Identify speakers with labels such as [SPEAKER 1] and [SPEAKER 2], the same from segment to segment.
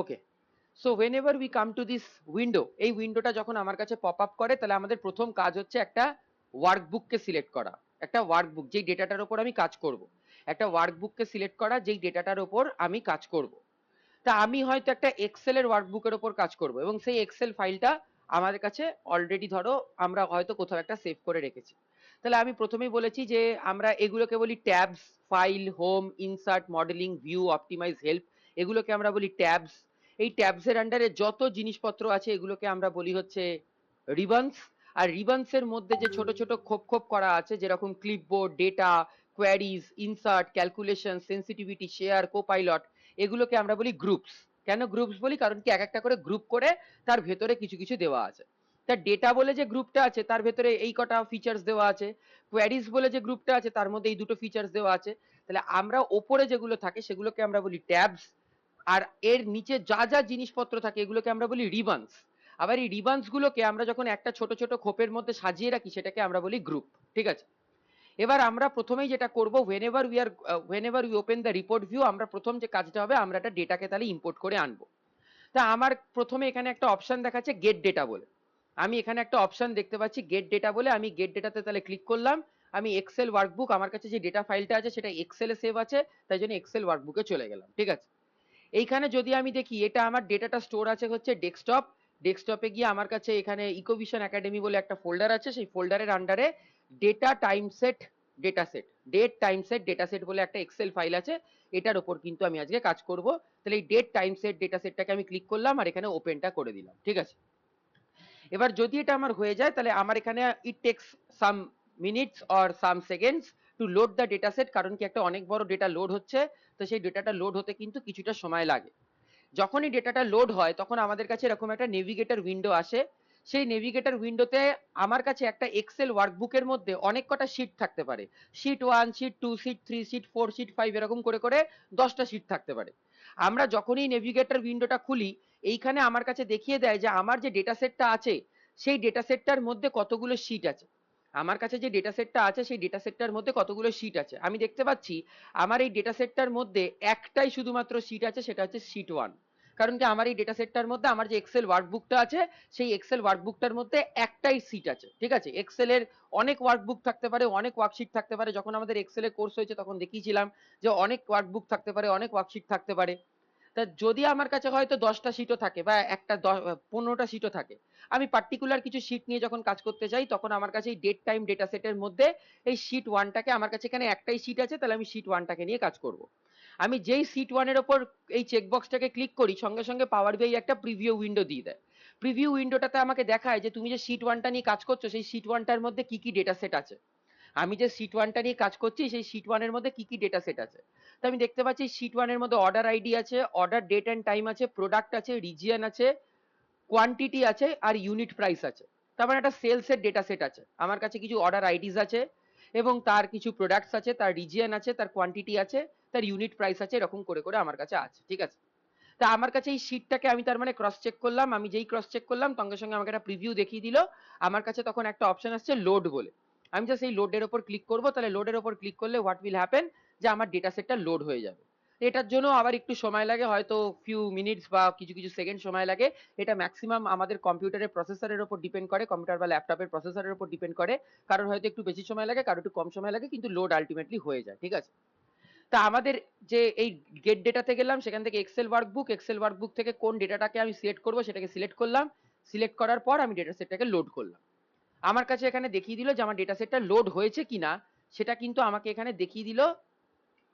[SPEAKER 1] Okay, so whenever we come to this window, এই উইন্ডোটা যখন আমার কাছে পপ আপ করে, তাহলে আমাদের প্রথম কাজ হচ্ছে একটা ওয়ার্কবুককে সিলেক্ট করা। একটা ওয়ার্কবুক, যেই ডেটাটার ওপর আমি কাজ করব, একটা ওয়ার্কবুককে সিলেক্ট করা যেই ডেটাটার ওপর আমি কাজ করব। তা আমি হয়তো একটা এক্সেলের ওয়ার্কবুকের ওপর কাজ করব, এবং সেই এক্সেল ফাইলটা আমাদের কাছে অলরেডি ধরো আমরা হয়তো কোথাও একটা সেভ করে রেখেছি। তাহলে আমি প্রথমেই বলেছি যে আমরা এগুলোকে বলি tabs, file, home, insert, modeling, view, optimize, help, এগুলোকে আমরা বলি ট্যাবস। এই ট্যাবসের আন্ডারে যত জিনিসপত্র আছে এগুলোকে আমরা বলি হচ্ছে রিবনস। আর রিবনসের মধ্যে যে ছোট ছোট খোপ খোপ করা আছে, যেরকম clipboard, data, queries, insert, calculation, sensitivity, share, copilot, এগুলোকে আমরা বলি গ্রুপস। কেন গ্রুপস বলি? কারণ কি এক একটা করে গ্রুপ করে তার ভেতরে কিছু কিছু দেওয়া আছে। তার ডেটা বলে যে গ্রুপটা আছে তার ভেতরে এই কটা ফিচার্স দেওয়া আছে, কোয়ারিজ বলে যে গ্রুপটা আছে তার মধ্যে এই দুটো ফিচার্স দেওয়া আছে। তাহলে আমরা ওপরে যেগুলো থাকে সেগুলোকে আমরা বলি ট্যাবস, আর এর নিচে যা যা জিনিসপত্র থাকে এগুলোকে আমরা বলি রিবনস। আবার এই রিবনস গুলোকে আমরা যখন একটা ছোট ছোট খোপের মধ্যে সাজিয়ে রাখি সেটাকে আমরা বলি গ্রুপ। ঠিক আছে, এবার আমরা প্রথমেই যেটা করব, whenever we open the report view, আমরা প্রথম যে কাজটা হবে আমরা একটা ডেটাকে তাহলে ইম্পোর্ট করে আনবো। তা আমার প্রথমে এখানে একটা অপশন দেখাচ্ছে গেট ডেটা বলে। আমি এখানে একটা অপশন দেখতে পাচ্ছি গেট ডেটা বলে, আমি গেট ডেটাতে তাহলে ক্লিক করলাম। আমি এক্সেল ওয়ার্কবুক, আমার কাছে যে ডেটা ফাইলটা আছে সেটা এক্সেলে সেভ আছে, তাই জন্য এক্সেল ওয়ার্কবুকে চলে গেলাম। ঠিক আছে, এইখানে যদি আমি দেখি এটা আমার ডেটাটা স্টোর আছে হচ্ছে ডেস্কটপ। ডেস্কটপে গিয়ে আমার কাছে এখানে ইকোভিশন একাডেমি বলে একটা ফোল্ডার আছে, সেই ফোল্ডারের আন্ডারে data time set data set, date time set data set বলে একটা এক্সেল ফাইল আছে, এটার ওপর কিন্তু আমি আজকে কাজ করব। তাহলে এই ডেট টাইম সেট ডেটা সেটটাকে আমি ক্লিক করলাম আর এখানে ওপেনটা করে দিলাম। ঠিক আছে, এবার যদি এটা আমার হয়ে যায় তাহলে আমার এখানে it takes some minutes or some seconds two load the data set, কারণ কি একটা অনেক বড় ডেটা লোড হচ্ছে, তো সেই ডেটাটা লোড হতে কিন্তু কিছুটা সময় লাগে। যখনই ডেটাটা লোড হয় তখন আমাদের কাছে এরকম একটা নেভিগেটর উইন্ডো আসে। সেই নেভিগেটর উইন্ডোতে আমার কাছে একটা এক্সেল ওয়ার্কবুকের মধ্যে অনেক কটা শিট থাকতে পারে। Sheet 1, sheet 2, sheet 3, sheet 4, sheet 5, এরকম করে করে 10টা শিট থাকতে পারে। আমরা যখনই নেভিগেটর উইন্ডোটা খুলি, এইখানে আমার কাছে দেখিয়ে দেয় যে আমার যে ডেটা সেটটা আছে সেই ডেটা সেটটার মধ্যে কতগুলো শিট আছে। আমার কাছে যে ডেটা সেটটা আছে সেই ডেটা সেটটার মধ্যে কতগুলো শিট আছে আমি দেখতে পাচ্ছি। আমার এই ডেটা সেটটার মধ্যে একটাই শুধুমাত্র শিট আছে, সেটা হচ্ছে শিট 1। কারণ কি আমার এই ডেটা সেটটার মধ্যে আমার যে এক্সেল ওয়ার্কবুকটা আছে সেই এক্সেল ওয়ার্কবুকটার মধ্যে একটাই সিট আছে। ঠিক আছে, এক্সেলের অনেক ওয়ার্কবুক থাকতে পারে, অনেক ওয়ার্কশিট থাকতে পারে। যখন আমাদের এক্সেলের কোর্স হয়েছে তখন দেখিয়েছিলাম যে অনেক ওয়ার্কবুক থাকতে পারে, অনেক ওয়ার্কশিট থাকতে পারে। তা যদি আমার কাছে হয়তো 10টা সিটও থাকে বা একটা 15টা সিটও থাকে, আমি পার্টিকুলার কিছু সিট নিয়ে যখন কাজ করতে চাই তখন আমার কাছে এই ডেট টাইম ডেটা সেটের মধ্যে এই সিট 1টাকে, আমার কাছে এখানে একটাই সিট আছে তাহলে আমি সিট 1টাকে নিয়ে কাজ করব। আমি যেই সিট 1এর ওপর এই চেকবক্সটাকে ক্লিক করি সঙ্গে সঙ্গে পাওয়ার বিআই একটা প্রিভিউ উইন্ডো দিয়ে দেয়। প্রিভিউ উইন্ডোটাতে আমাকে দেখায় যে তুমি যে সিট 1টা নিয়ে কাজ করছো সেই সিট 1টার মধ্যে কি কি ডেটা সেট আছে। আমি যে সিট 1টা নিয়ে কাজ করছি সেই সিট 1এর মধ্যে কি কি ডেটা সেট আছে। তো আমি দেখতে পাচ্ছি সিট 1এর মধ্যে অর্ডার আইডি আছে, অর্ডার ডেট এন্ড টাইম আছে, প্রোডাক্ট আছে, রিজিয়ন আছে, কোয়ান্টিটি আছে আর ইউনিট প্রাইস আছে। তার মানে একটা সেলস এর ডেটা সেট আছে। আমার কাছে কিছু অর্ডার আইডিস আছে এবং তার কিছু প্রোডাক্টস আছে, তার রিজিয়ন আছে, তার কোয়ান্টিটি আছে, তার ইউনিট প্রাইস আছে, এরকম করে করে আমার কাছে আছে। ঠিক আছে, তা আমার কাছে এই শিটটাকে আমি তার মানে ক্রস চেক করলাম। আমি যেই ক্রস চেক করলাম সঙ্গে সঙ্গে আমাকে একটা প্রিভিউ দেখিয়ে দিল। আমার কাছে তখন একটা অপশন আসছে লোড বলে। আমি জাস্ট এই লোডের ওপর ক্লিক করবো, তাহলে লোডের ওপর ক্লিক করলে হোয়াট উইল হ্যাপেন, যে আমার ডেটা সেটটা লোড হয়ে যাবে। এটার জন্য আবার একটু সময় লাগে, হয়তো ফিউ মিনিটস বা কিছু কিছু সেকেন্ড সময় লাগে। এটা ম্যাক্সিমাম আমাদের কম্পিউটারের প্রসেসরের উপর ডিপেন্ড করে, কম্পিউটার বা ল্যাপটপের প্রসেসরের উপর ডিপেন্ড করে। কারোর হয়তো একটু বেশি সময় লাগে, কারোর একটু কম সময় লাগে, কিন্তু লোড আলটিমেটলি হয়ে যায়। ঠিক আছে, তা আমাদের যে এই গেট ডেটাতে গেলাম, সেখান থেকে এক্সেল ওয়ার্কবুক থেকে কোন ডেটাটাকে আমি সিলেক্ট করবো সেটাকে সিলেক্ট করলাম। সিলেক্ট করার পর আমি ডেটা সেটটাকে লোড করলাম। আমার কাছে এখানে দেখিয়ে দিল যে আমার ডেটা সেটটা লোড হয়েছে কিনা। সেটা কিন্তু আমাকে এখানে দেখিয়ে দিল।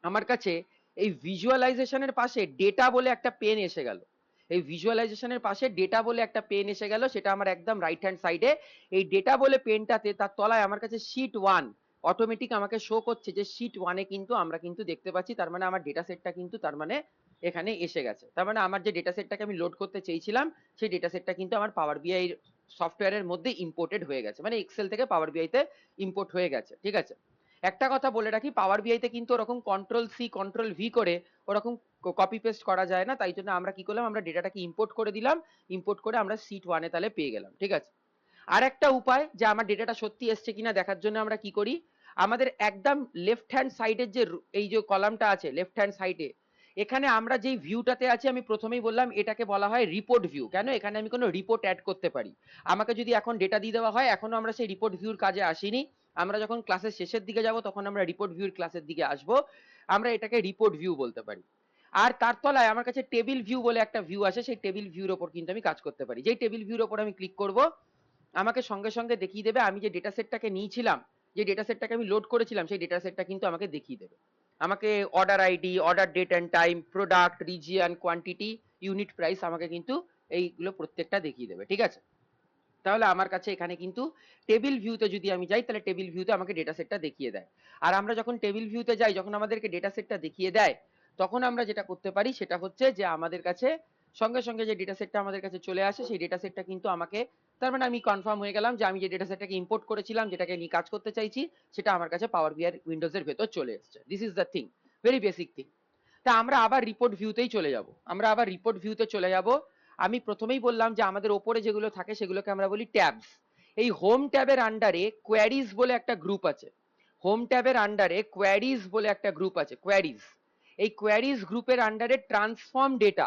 [SPEAKER 1] আমার কাছে এই ভিজুয়ালাইজেশনের পাশে ডেটা বলে একটা পেন এসে গেল। এই ভিজুয়ালাইজেশনের পাশে ডেটা বলে একটা পেন এসে গেল, সেটা আমার একদম রাইট হ্যান্ড সাইডে। এই ডেটা বলে পেনটাতে তার তলায় আমার কাছে শিট 1 অটোমেটিক আমাকে শো করছে যে শিট 1-এ কিন্তু আমরা কিন্তু দেখতে পাচ্ছি, তার মানে আমার ডেটা সেটটা কিন্তু তার মানে এখানে এসে গেছে। তার মানে আমার যে ডেটা সেটটাকে আমি লোড করতে চেয়েছিলাম সেই ডেটা সেটটা কিন্তু আমার পাওয়ার বিআই সফটওয়্যারের মধ্যে ইম্পোর্টেড হয়ে গেছে, মানে এক্সেল থেকে পাওয়ার বিআই তে ইম্পোর্ট হয়ে গেছে। ঠিক আছে, একটা কথা বলে রাখি, পাওয়ার বিআই তে কিন্তু ওরকম কন্ট্রোল সি কন্ট্রোল ভি করে ওরকম কপি পেস্ট করা যায় না। তাই জন্য আমরা কি করলাম, আমরা ডেটাটাকে ইম্পোর্ট করে দিলাম। ইম্পোর্ট করে আমরা সিট 1-এ তাহলে পেয়ে গেলাম। ঠিক আছে, আর একটা উপায় যে আমার ডেটাটা সত্যি এসছে কিনা দেখার জন্য আমরা কি করি, আমাদের একদম লেফট হ্যান্ড সাইডের যে এই যে কলামটা আছে লেফট হ্যান্ড সাইডে, এখানে আমরা যেই ভিউটাতে আছি আমি প্রথমেই বললাম এটাকে বলা হয় রিপোর্ট ভিউ। কেন? এখানে আমি কোনো রিপোর্ট অ্যাড করতে পারি। আমাকে যদি এখন ডেটা দিয়ে দেওয়া হয়, এখনো আমরা সেই রিপোর্ট ভিউর কাজে আসিনি। আমরা যখন ক্লাসের শেষের দিকে যাব তখন আমরা রিপোর্ট ভিউর ক্লাসের দিকে আসব। আমরা এটাকে রিপোর্ট ভিউ বলতে পারি। আর তার তলায় আমার কাছে টেবিল ভিউ বলে একটা ভিউ আছে, সেই টেবিল ভিউর ওপর কিন্তু আমি কাজ করতে পারি। যেই টেবিল ভিউর ওপর আমি ক্লিক করব, আমাকে সঙ্গে সঙ্গে দেখিয়ে দেবে আমি যে ডেটা সেটটাকে নিয়েছিলাম, যে ডেটা সেটটাকে আমি লোড করেছিলাম, সেই ডেটা সেটটা কিন্তু আমাকে দেখিয়ে দেবে। আমাকে order ID, order date and time, product, region, quantity, unit price আমাকে কিন্তু এইগুলো প্রত্যেকটা দেখিয়ে দেবে। ঠিক আছে? তাহলে আমার কাছে এখানে কিন্তু টেবিল ভিউতে যদি আমি যাই, তাহলে টেবিল ভিউতে আমাকে ডেটা সেটটা দেখিয়ে দেয়। আর আমরা যখন টেবিল ভিউতে যাই, যখন আমাদেরকে ডেটা সেটটা দেখিয়ে দেয়, তখন আমরা যেটা করতে পারি সেটা হচ্ছে যে আমাদের কাছে সঙ্গে সঙ্গে যে ডেটা সেটটা আমাদের কাছে চলে আসে, সেই ডেটা সেটটা কিন্তু আমাকে, তার মানে আমি কনফার্ম হয়ে গেলাম যে আমি যে ডেটা সেটটাকে ইম্পোর্ট করেছিলাম, যেটাকে নিয়ে কাজ করতে চাইছি, সেটা আমার কাছে পাওয়ার বিআই উইন্ডোজ এর ভেতর চলে এসেছে। This is the thing, very basic thing. তা আমরা আবার রিপোর্ট ভিউতেই চলে যাব। আমরা আবার রিপোর্ট ভিউতে চলে যাব। আমি প্রথমেই বললাম যে আমাদের ওপরে যেগুলো থাকে সেগুলোকে আমরা বলি ট্যাবস। এই হোম ট্যাবের আন্ডারে কোয়ারিজ বলে একটা গ্রুপ আছে। হোম ট্যাবের আন্ডারে কোয়ারিজ বলে একটা গ্রুপ আছে, কোয়ারিজ। এই কোয়ারিজ গ্রুপের আন্ডারে ট্রান্সফর্ম ডেটা,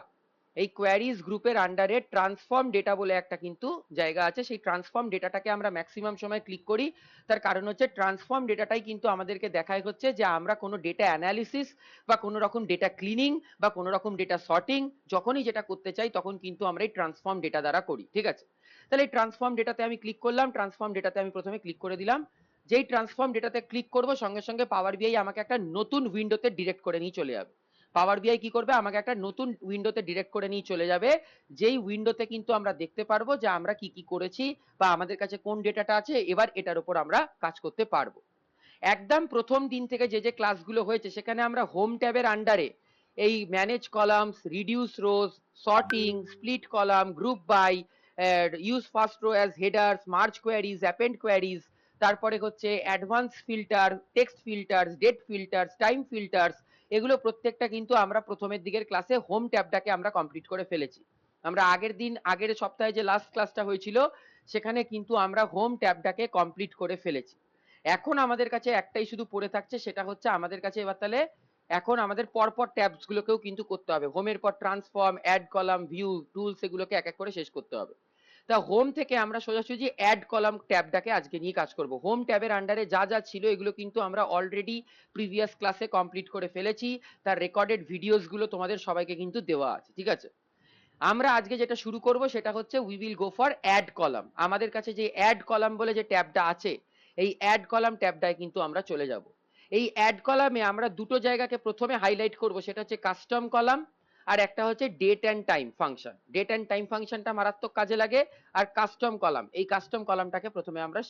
[SPEAKER 1] এই কোয়ারিজ গ্রুপের আন্ডারে ট্রান্সফর্ম ডেটা বলে একটা কিন্তু জায়গা আছে। সেই ট্রান্সফর্ম ডেটাটাকে আমরা ম্যাক্সিমাম সময় ক্লিক করি। তার কারণ হচ্ছে ট্রান্সফর্ম ডেটাটাই কিন্তু আমাদেরকে দেখায় হচ্ছে যে আমরা কোনো ডেটা অ্যানালিসিস বা কোনো রকম ডেটা ক্লিনিং বা কোনো রকম ডেটা সর্টিং যখনই যেটা করতে চাই, তখন কিন্তু আমরা এই ট্রান্সফর্ম ডেটা দ্বারা করি। ঠিক আছে? তাহলে এই ট্রান্সফর্ম ডেটাতে আমি ক্লিক করলাম। ট্রান্সফর্ম ডেটাতে আমি প্রথমে ক্লিক করে দিলাম। যেই ট্রান্সফর্ম ডেটাতে ক্লিক করব, সঙ্গে সঙ্গে পাওয়ার বিআই আমাকে একটা নতুন উইন্ডোতে ডিরেক্ট করে নিয়ে চলে যাবে। পাওয়ার বিআই কি করবে? আমাকে একটা নতুন উইন্ডোতে ডিরেক্ট করে নিয়ে চলে যাবে। যেই উইন্ডোতে কিন্তু আমরা দেখতে পারবো যে আমরা কি কি করেছি বা আমাদের কাছে কোন ডেটাটা আছে, এবার এটার উপর আমরা কাজ করতে পারবো। একদম প্রথম দিন থেকে যে যে ক্লাসগুলো হয়েছে, সেখানে আমরা হোম ট্যাবের আন্ডারে এই manage columns, reduce rows, sorting, split column, group by, use first row as headers, merge queries, append queries, তারপরে হচ্ছে advance filter, text filters, date filters, time filters, এগুলো প্রত্যেকটা কিন্তু আমরা প্রথমের দিকের ক্লাসে হোম ট্যাবটাকে আমরা কমপ্লিট করে ফেলেছি। আমরা আগের সপ্তাহে যে লাস্ট ক্লাসটা হয়েছিল, সেখানে কিন্তু আমরা হোম ট্যাবটাকে কমপ্লিট করে ফেলেছি। এখন আমাদের কাছে একটাই শুধু পড়ে থাকছে, সেটা হচ্ছে আমাদের কাছে এবার তাহলে এখন আমাদের পরপর ট্যাবস গুলোকেও কিন্তু করতে হবে। হোমের পর transform, add column, view, tools, এগুলোকে এক এক করে শেষ করতে হবে। তা হোম থেকে আমরা সোজাসুজি অ্যাড কলাম ট্যাবটাকে আজকে নিয়ে কাজ করব। হোম ট্যাবের আন্ডারে যা যা ছিল এগুলো কিন্তু আমরা অলরেডি প্রিভিয়াস ক্লাসে কমপ্লিট করে ফেলেছি। তার রেকর্ডেড ভিডিওস গুলো তোমাদের সবাইকে কিন্তু দেওয়া আছে। ঠিক আছে? আমরা আজকে যেটা শুরু করব সেটা হচ্ছে we will go for add column. আমাদের কাছে যে অ্যাড কলাম বলে যে ট্যাবটা আছে, এই অ্যাড কলাম ট্যাবটায় কিন্তু আমরা চলে যাব। এই অ্যাড কলামে আমরা দুটো জায়গাকে প্রথমে হাইলাইট করব, সেটা হচ্ছে কাস্টম কলাম, আর একটা হচ্ছে date and time function. Date and time ফাংশনটা মারাত্মক কাজে লাগে। আর কাস্টম কলাম, এই কাস্টম কলামটাকে প্রথমে আমরা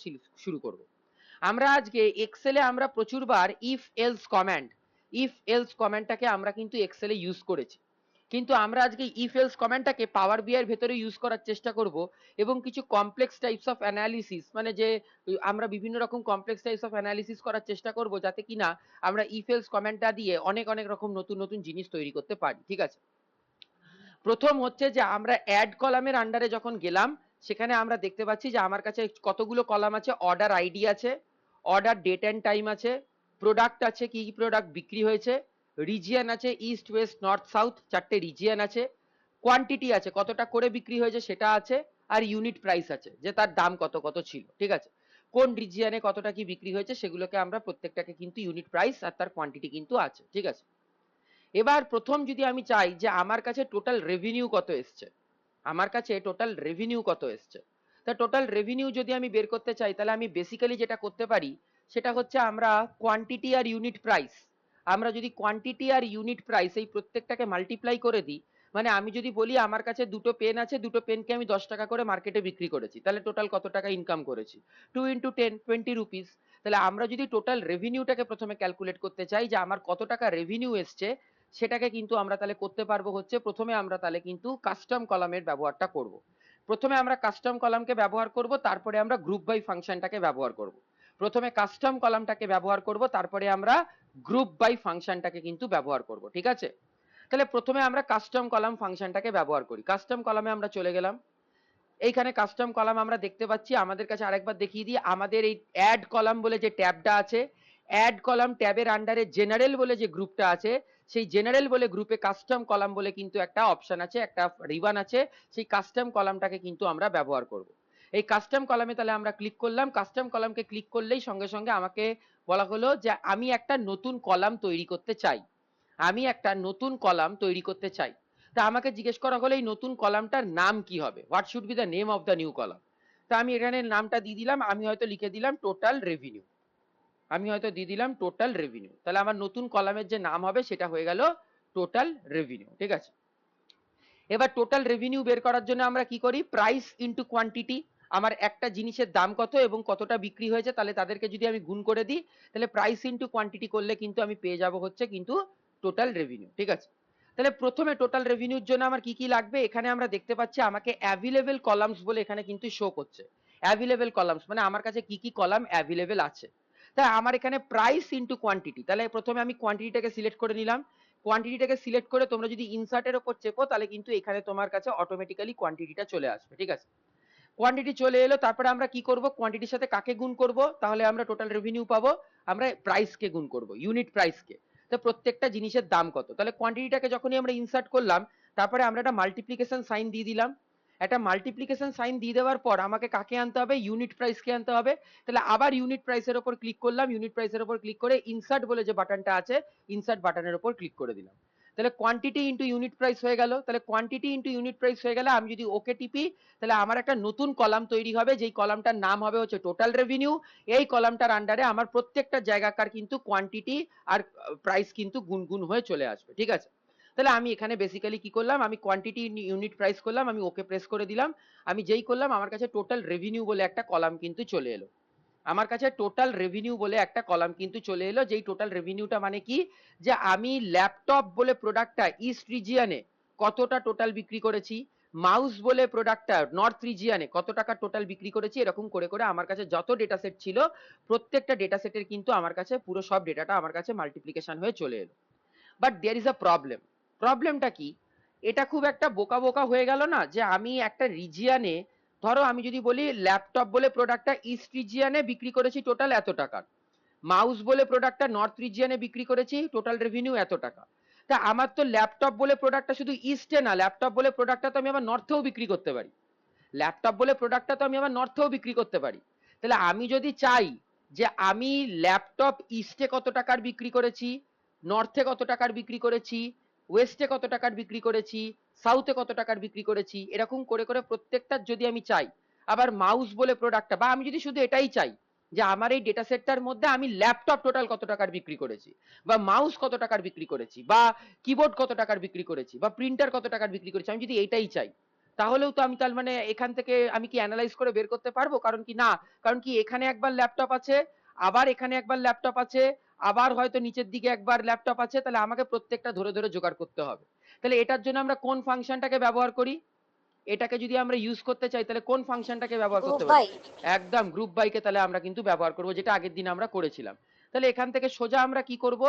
[SPEAKER 1] শুরু করব। আমরা আজকে এক্সেলে আমরা প্রচুরবার ইফ এলস কমান্ডটাকে আমরা কিন্তু এক্সেলে ইউজ করেছি। কিন্তু আমরা আজকে ইফ এলস কমান্ডটাকে পাওয়ার বিআই এর ভেতরে ইউজ করার চেষ্টা করব, এবং কিছু কমপ্লেক্স টাইপস অফ অ্যানালিসিস, মানে যে আমরা বিভিন্ন রকম কমপ্লেক্স টাইপস অফ অ্যানালিসিস করার চেষ্টা করব, যাতে কিনা আমরা ইফ এলস কমান্ডটা দিয়ে অনেক অনেক রকম নতুন নতুন জিনিস তৈরি করতে পারি। ঠিক আছে? প্রথম হচ্ছে যে আমরা অ্যাড কলামের আন্ডারে যখন গেলাম, সেখানে আমরা দেখতে পাচ্ছি যে আমার কাছে কতগুলো কলাম আছে। অর্ডার আইডি আছে, অর্ডার ডেট অ্যান্ড টাইম আছে, প্রোডাক্ট আছে, কি কি প্রোডাক্ট বিক্রি হয়েছে, রিজিয়ন আছে, ইস্ট ওয়েস্ট নর্থ সাউথ, চারটে রিজিয়ন আছে, কোয়ান্টিটি আছে, কতটা করে বিক্রি হয়েছে সেটা আছে, আর ইউনিট প্রাইস আছে, যে তার দাম কত কত ছিল। ঠিক আছে? কোন রিজিয়নে কতটা কি বিক্রি হয়েছে সেগুলোকে আমরা প্রত্যেকটাকে কিন্তু ইউনিট প্রাইস আর তার কোয়ান্টিটি কিন্তু আছে। ঠিক আছে? এবার প্রথম যদি আমি চাই যে আমার কাছে টোটাল রেভিনিউ কত এসছে, আমার কাছে টোটাল রেভিনিউ কত এসছে, তা টোটাল রেভিনিউ যদি আমি বের করতে চাই, তাহলে আমি বেসিক্যালি যেটা করতে পারি সেটা হচ্ছে আমরা কোয়ান্টিটি আর ইউনিট প্রাইস, আমরা যদি কোয়ান্টিটি আর ইউনিট প্রাইস এই প্রত্যেকটাকে মাল্টিপ্লাই করে দিই, মানে আমি যদি বলি আমার কাছে দুটো পেন আছে, দুটো পেনকে আমি 10 টাকা করে মার্কেটে বিক্রি করেছি, তাহলে টোটাল কত টাকা ইনকাম করেছি? 2 × 10, 20 রুপিস। তাহলে আমরা যদি টোটাল রেভিনিউটাকে প্রথমে ক্যালকুলেট করতে চাই যে আমার কত টাকা রেভিনিউ এসছে, সেটাকে কিন্তু আমরা তাহলে করতে পারবো হচ্ছে, প্রথমে আমরা তাহলে কিন্তু কাস্টম কলামের ব্যবহারটা করব। প্রথমে আমরা কাস্টম কলামকে ব্যবহার করব, তারপরে আমরা গ্রুপ বাই ফাংশনটাকে ব্যবহার করব। প্রথমে কাস্টম কলামটাকে ব্যবহার করব, তারপরে আমরা গ্রুপ বাই ফাংশনটাকে কিন্তু ব্যবহার করব। ঠিক আছে? তাহলে প্রথমে আমরা কাস্টম কলাম ফাংশনটাকে ব্যবহার করি। কাস্টম কলামে আমরা চলে গেলাম। এইখানে কাস্টম কলাম আমরা দেখতে পাচ্ছি। আমাদের কাছে আরেকবার দেখিয়ে দিই, আমাদের এই অ্যাড কলাম বলে যে ট্যাবটা আছে, অ্যাড কলাম ট্যাবের আন্ডারে জেনারেল বলে যে গ্রুপটা আছে, সেই জেনারেল বলে গ্রুপে কাস্টম কলাম বলে কিন্তু একটা অপশন আছে, একটা রিবান আছে, সেই কাস্টম কলামটাকে কিন্তু আমরা ব্যবহার করব। এই কাস্টম কলামে তাহলে আমরা ক্লিক করলাম, কাস্টম কলামকে ক্লিক করলেই সঙ্গে সঙ্গে আমাকে বলা হলো যে আমি একটা নতুন কলাম তৈরি করতে চাই, আমি একটা নতুন কলাম তৈরি করতে চাই। তা আমাকে জিজ্ঞেস করা হলো এই নতুন কলামটার নাম কি হবে, what should be the name of the new column. তা আমি এখানে নামটা দিয়ে দিলাম, আমি হয়তো লিখে দিলাম টোটাল রেভিনিউ, আমি হয়তো দিয়ে দিলাম টোটাল রেভিনিউ। তাহলে আমার নতুন কলামের যে নাম হবে সেটা হয়ে গেল টোটাল রেভিনিউ, ঠিক আছে। এবার টোটাল রেভিনিউ বের করার জন্য আমরা কি করি, প্রাইস ইন্টু কোয়ান্টিটি। আমার একটা জিনিসের দাম কত এবং কতটা বিক্রি হয়েছে, তাহলে তাদেরকে যদি আমি গুণ করে দিই, তাহলে প্রাইস ইন্টু কোয়ান্টিটি করলে কিন্তু আমি পেয়ে যাব হচ্ছে কিন্তু টোটাল রেভিনিউ, ঠিক আছে। তাহলে প্রথমে টোটাল রেভিনিউর জন্য আমার কি কি লাগবে, এখানে আমরা দেখতে পাচ্ছি আমাকে অ্যাভেলেবেল কলামস বলে এখানে কিন্তু শো করছে। অ্যাভেলেবেল কলামস মানে আমার কাছে কি কি কলাম অ্যাভেলেবেল আছে। তাই আমার এখানে প্রাইস ইন্টু কোয়ান্টিটি, তাহলে প্রথমে আমি কোয়ান্টিটিটাকে সিলেক্ট করে নিলাম। কোয়ান্টিটিটাকে সিলেক্ট করে তোমরা যদি ইনসার্টের উপর চেপো তাহলে কিন্তু এখানে তোমার কাছে অটোমেটিক্যালি কোয়ান্টিটিটা চলে আসবে, ঠিক আছে। কোয়ান্টিটি চলে এলো, তারপরে আমরা কি করব, কোয়ান্টিটির সাথে কাকে গুণ করব, তাহলে আমরা টোটাল রেভিনিউ পাবো, আমরা প্রাইসকে গুণ করব, ইউনিট প্রাইসকে। তো প্রত্যেকটা জিনিসের দাম কত, তাহলে কোয়ান্টিটিটাকে যখনই আমরা ইনসার্ট করলাম, তারপরে আমরা একটা মাল্টিপ্লিকেশন সাইন দিয়ে দিলাম। একটা মাল্টিপ্লিকেশন সাইন দিয়ে দেওয়ার পর আমাকে কাকে আনতে হবে, ইউনিট প্রাইসকে আনতে হবে। তাহলে আবার ইউনিট প্রাইসের উপর ক্লিক করলাম, ইউনিট প্রাইসের উপর ক্লিক করে ইনসার্ট বলে যে বাটনটা আছে, ইনসার্ট বাটনের উপর ক্লিক করে দিলাম। তাহলে কোয়ান্টিটি ইন্টু ইউনিট প্রাইস হয়ে গেল। তাহলে কোয়ান্টিটি ইন্টু ইউনিট প্রাইস হয়ে গেলে আমি যদি ওকে টিপি, তাহলে আমার একটা নতুন কলাম তৈরি হবে, যেই কলামটার নাম হবে হচ্ছে টোটাল রেভিনিউ। এই কলামটার আন্ডারে আমার প্রত্যেকটা জায়গাকার কিন্তু কোয়ান্টিটি আর প্রাইস কিন্তু গুণ গুণ হয়ে চলে আসবে, ঠিক আছে। তাহলে আমি এখানে বেসিক্যালি কি করলাম, আমি কোয়ান্টিটি ইউনিট প্রাইস করলাম, আমি ওকে প্রেস করে দিলাম। আমি যেই করলাম আমার কাছে টোটাল রেভিনিউ বলে একটা কলাম কিন্তু চলে এলো। আমার কাছে টোটাল রেভিনিউ বলে একটা কলাম কিন্তু চলে এলো, যেই টোটাল রেভিনিউটা মানে কি, যে আমি ল্যাপটপ বলে প্রোডাক্টটা ইস্ট রিজিয়নে কতটা টোটাল বিক্রি করেছি, মাউস বলে প্রোডাক্টটা নর্থ রিজিয়নে কত টাকা টোটাল বিক্রি করেছি, এরকম করে করে আমার কাছে যত ডেটা সেট ছিল প্রত্যেকটা ডেটা সেটের কিন্তু আমার কাছে পুরো সব ডেটাটা আমার কাছে মাল্টিপ্লিকেশন হয়ে চলে এলো। But there is a problem. প্রবলেমটা কি, এটা খুব একটা বোকা বোকা হয়ে গেল না, যে আমি একটা রিজিয়নে, ধরো আমি যদি বলি ল্যাপটপ বলে প্রোডাক্টটা ইস্ট রিজিয়নে বিক্রি করেছি টোটাল এত টাকার, মাউস বলে প্রোডাক্টটা নর্থ রিজিয়নে বিক্রি করেছি টোটাল রেভিনিউ এত টাকা। তা আমার তো ল্যাপটপ বলে প্রোডাক্টটা শুধু ইস্টে না, ল্যাপটপ বলে প্রোডাক্টটা তো আমি আবার নর্থেও বিক্রি করতে পারি, ল্যাপটপ বলে প্রোডাক্টটা তো আমি আবার নর্থেও বিক্রি করতে পারি। তাহলে আমি যদি চাই যে আমি ল্যাপটপ ইস্টে কত টাকার বিক্রি করেছি, নর্থে কত টাকার বিক্রি করেছি, ওয়েস্টে কত টাকার বিক্রি করেছি, সাউথে কত টাকার বিক্রি করেছি, এরকম করে করে প্রত্যেকটা যদি আমি চাই, আবার মাউস বলে প্রোডাক্টটা, বা আমি যদি শুধু এটাই চাই যে আমার এই ডেটা সেটটার মধ্যে আমি ল্যাপটপ টোটাল কত টাকার বিক্রি করেছি, বা মাউস কত টাকার বিক্রি করেছি, বা কিবোর্ড কত টাকার বিক্রি করেছি, বা প্রিন্টার কত টাকার বিক্রি করেছি, আমি যদি এইটাই চাই, তাহলেও তো আমি তার মানে এখান থেকে আমি কি অ্যানালাইজ করে বের করতে পারবো, কারণ কি না, কারণ কি এখানে একবার ল্যাপটপ আছে, আবার এখানে একবার ল্যাপটপ আছে, আবার হয়তো নিচের দিকে একবার ল্যাপটপ আছে, তাহলে আমাকে প্রত্যেকটা ধরে ধরে জোগাড় করতে হবে। তাহলে এটার জন্য আমরা কোন ফাংশনটাকে ব্যবহার করি, এটাকে যদি আমরা ইউজ করতে চাই তাহলে কোন ফাংশনটাকে ব্যবহার
[SPEAKER 2] গ্রুপ
[SPEAKER 1] করতে পারি,
[SPEAKER 2] বাই।
[SPEAKER 1] একদম গ্রুপ বাইকে তাহলে আমরা কিন্তু ব্যবহার করব, যেটা আগের দিন আমরা করেছিলাম। তাহলে এখান থেকে সোজা আমরা কি করব,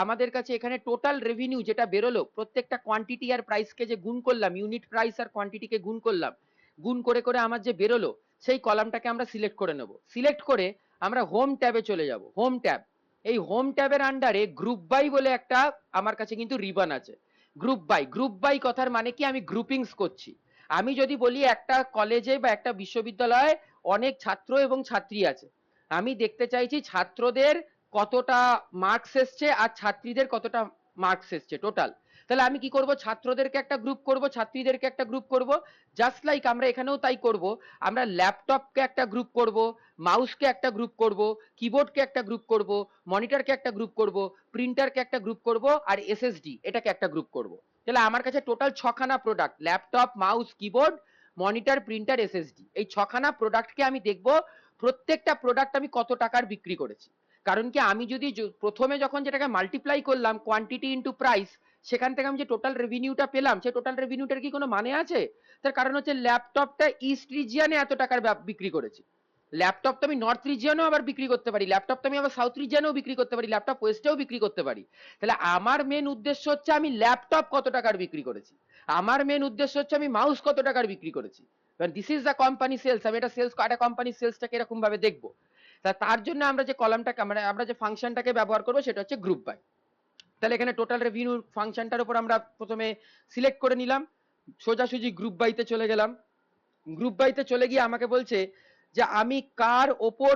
[SPEAKER 1] আমাদের কাছে এখানে টোটাল রেভিনিউ যেটা বেরোলো, প্রত্যেকটা কোয়ান্টিটি আর প্রাইসকে যে গুণ করলাম, ইউনিট প্রাইস আর কোয়ান্টিটিকে গুণ করলাম, গুণ করে করে আমার যে বেরোলো সেই কলামটাকে আমরা সিলেক্ট করে নেব। সিলেক্ট করে আমরা হোম ট্যাবে চলে যাব, হোম ট্যাব। এই হোম ট্যাবের আন্ডারে গ্রুপ বাই বলে একটা আমার কাছে কিন্তু রিবন আছে। গ্রুপ বাই, গ্রুপ বাই কথার মানে কি, আমি গ্রুপিংস করছি। আমি যদি বলি একটা কলেজে বা একটা বিশ্ববিদ্যালয়ে অনেক ছাত্র এবং ছাত্রী আছে, আমি দেখতে চাইছি ছাত্রদের কতটা মার্কস এসছে আর ছাত্রীদের কতটা মার্কস এসছে টোটাল। তাহলে আমি কি করব, ছাত্রদেরকে একটা গ্রুপ করব, ছাত্রীদেরকে একটা গ্রুপ করব। জাস্ট লাইক আমরা এখানেও তাই করব, আমরা ল্যাপটপকে একটা গ্রুপ করব, মাউসকে একটা গ্রুপ করব, কিবোর্ডকে একটা গ্রুপ করব, মনিটরকে একটা গ্রুপ করব, প্রিন্টারকে একটা গ্রুপ করব, আর এসএসডি এটাকে একটা গ্রুপ করব। তাহলে আমার কাছে টোটাল ছখানা product, laptop, mouse, keyboard, monitor, printer, SSD, এই ছখানা প্রোডাক্টকে আমি দেখব প্রত্যেকটা প্রোডাক্ট আমি কত টাকার বিক্রি করেছি। কারণ কি আমি যদি প্রথমে যখন যেটাকে মাল্টিপ্লাই করলাম কোয়ান্টিটি ইন্টু প্রাইস, সেখান থেকে আমি যে টোটাল রেভিনিউটা পেলাম, সেই টোটাল রেভিনিউটার কি কোনো মানে আছে? তার কারণ হচ্ছে ল্যাপটপটা ইস্ট রিজিয়নে এত টাকার বিক্রি করেছি, ল্যাপটপ তো আমি নর্থ রিজিয়নেও আবার বিক্রি করতে পারি, ল্যাপটপ তো আমি আবার সাউথ রিজিয়নেও বিক্রি করতে পারি, ল্যাপটপ ওয়েস্টেও বিক্রি করতে পারি। তাহলে আমার মেন উদ্দেশ্য হচ্ছে আমি ল্যাপটপ কত টাকার বিক্রি করেছি, আমার মেন উদ্দেশ্য হচ্ছে আমি মাউস কত টাকার বিক্রি করেছি। This is the company sales, আমি এটা সেলস, একটা কোম্পানির সেলসটাকে এরকম ভাবে দেখবো। তার জন্য আমরা যে কলামটাকে আমরা যে ফাংশনটাকে ব্যবহার করবো সেটা হচ্ছে গ্রুপ বাই। তাহলে এখানে টোটাল রেভিনিউ ফাংশনটার উপর আমরা প্রথমে সিলেক্ট করে নিলাম, সোজাসুজি গ্রুপ বাইতে চলে গেলাম। গ্রুপ বাইতে চলে গিয়ে আমাকে বলছে যে আমি কার ওপর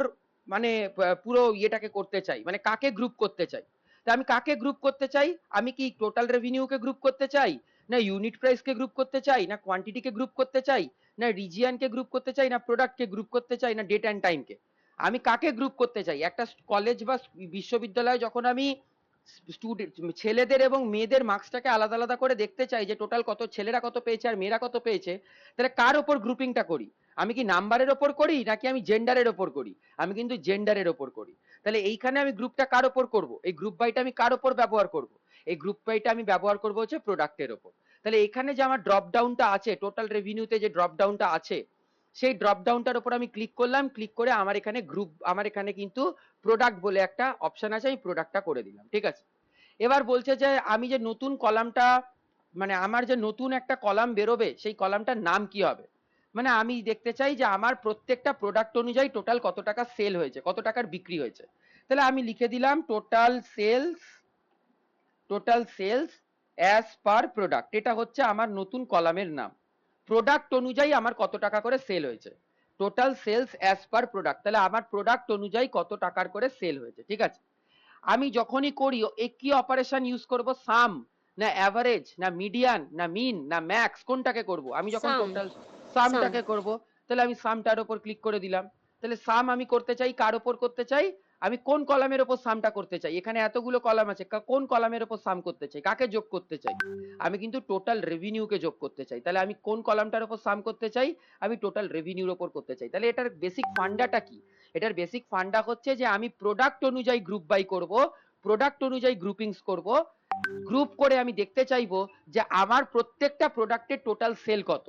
[SPEAKER 1] মানে পুরো ইয়েটাকে করতে চাই, মানে কাকে গ্রুপ করতে চাই। তা আমি কাকে গ্রুপ করতে চাই, আমি কি টোটাল রেভিনিউকে গ্রুপ করতে চাই, না ইউনিট প্রাইসকে গ্রুপ করতে চাই, না কোয়ান্টিটিকে গ্রুপ করতে চাই, না রিজিয়নকে গ্রুপ করতে চাই, না প্রোডাক্টকে গ্রুপ করতে চাই, না ডেট অ্যান্ড টাইমকে, আমি কাকে গ্রুপ করতে চাই। একটা কলেজ বা বিশ্ববিদ্যালয়ে যখন আমি স্টুডেন্ট ছেলেদের এবং মেয়েদের মার্কসটাকে আলাদা আলাদা করে দেখতে চাই যে টোটাল কত ছেলেরা কত পেয়েছে আর মেয়েরা কত পেয়েছে, তাহলে কার ওপর গ্রুপিংটা করি, আমি কি নাম্বারের ওপর করি নাকি আমি জেন্ডারের ওপর করি, আমি কিন্তু জেন্ডারের ওপর করি। তাহলে এইখানে আমি গ্রুপটা কার ওপর করব, এই গ্রুপ বাইটা আমি কার ওপর ব্যবহার করব, এই গ্রুপ বাইটা আমি ব্যবহার করব হচ্ছে প্রোডাক্টের ওপর। তাহলে এখানে যে আমার ড্রপ ডাউনটা আছে, টোটাল রেভিনিউতে যে ড্রপ ডাউনটা আছে, সেই ড্রপ ডাউনটার উপর আমি ক্লিক করলাম, ক্লিক করে আমার এখানে গ্রুপ, আমার এখানে কিন্তু প্রোডাক্ট বলে একটা অপশন আছে, আমি প্রোডাক্টটা করে দিলাম, ঠিক আছে। এবার বলছে যে আমি যে নতুন কলামটা, মানে আমার যে নতুন একটা কলাম বেরোবে সেই কলামটার নাম কি হবে, মানে আমি দেখতে চাই যে আমার প্রত্যেকটা প্রোডাক্ট অনুযায়ী টোটাল কত টাকা সেল হয়েছে, কত টাকার বিক্রি হয়েছে। তাহলে আমি লিখে দিলাম total sales as per product, এটা হচ্ছে আমার নতুন কলামের নাম। প্রোডাক্ট অনুযায়ী আমার কত টাকা করে সেল হয়েছে, total sales as per product, তাহলে আমার প্রোডাক্ট অনুযায়ী কত টাকার করে সেল হয়েছে, ঠিক আছে। আমি যখনই করি কি অপারেশন ইউজ করব, সাম না অ্যাভারেজ না মিডিয়ান না মিন না ম্যাক্স, কোনটাকে করব, আমি যখন
[SPEAKER 2] সাম।
[SPEAKER 1] টোটাল
[SPEAKER 2] সাম।
[SPEAKER 1] সামটাকে করব, তাহলে আমি সামটার উপর ক্লিক করে দিলাম। তাহলে সাম আমি করতে চাই কার উপর করতে চাই, আমি কোন কলামের উপর সামটা করতে চাই, এখানে এতগুলো কলাম আছে, কোন কলামের উপর সাম করতে চাই, কাকে যোগ করতে চাই, আমি কিন্তু টোটাল রেভিনিউকে যোগ করতে চাই। তাহলে আমি কোন কলামটার উপর সাম করতে চাই, আমি টোটাল রেভিনিউর উপর করতে চাই। তাহলে এটার বেসিক ফান্ডাটা কি, এটার বেসিক ফান্ডা হচ্ছে যে আমি প্রোডাক্ট অনুযায়ী গ্রুপ বাই করব, প্রোডাক্ট অনুযায়ী গ্রুপিংস করব, গ্রুপ করে আমি দেখতে চাইবো যে আমার প্রত্যেকটা প্রোডাক্টের টোটাল সেল কত,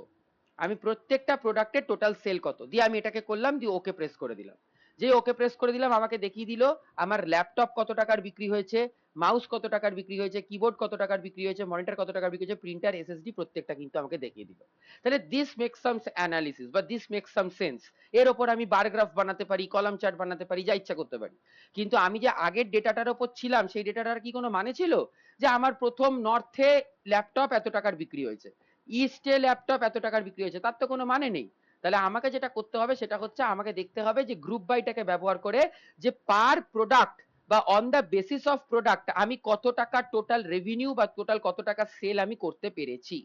[SPEAKER 1] আমি প্রত্যেকটা প্রোডাক্টের টোটাল সেল কত দিয়ে আমি এটাকে করলাম, দিয়ে ওকে প্রেস করে দিলাম। যে ওকে প্রেস করে দিলাম আমাকে দেখিয়ে দিল আমার ল্যাপটপ কত টাকার বিক্রি হয়েছে, মাউস কত টাকার বিক্রি হয়েছে, কিবোর্ড কত টাকার বিক্রি হয়েছে, মনিটর কত টাকার বিক্রি হয়েছে, প্রিন্টার এসএসডি প্রত্যেকটা কিন্তু আমাকে দেখিয়ে দিল। তাহলে দিস মেক্স সাম অ্যানালিসিস বা দিস মেক্স সাম সেন্স, এর ওপর আমি বার গ্রাফ বানাতে পারি, কলাম চার্ট বানাতে পারি, যা ইচ্ছা করতে পারি। কিন্তু আমি যে আগের ডেটাটার ওপর ছিলাম সেই ডেটাটার কি কোনো মানে ছিল, যে আমার প্রথম নর্থে ল্যাপটপ এত টাকার বিক্রি হয়েছে, ইস্টে ল্যাপটপ এত টাকার বিক্রি হয়েছে, তার তো কোনো মানে নেই। তাহলে আমাকে যেটা করতে হবে সেটা হচ্ছে আমাকে দেখতে হবে যে গ্রুপ বাইটাকে ব্যবহার করে যে পার প্রোডাক্ট বা on the basis of product আমি কত টাকা টোটাল রেভিনিউ বা টোটাল কত টাকা সেল আমি করতে পেরেছি।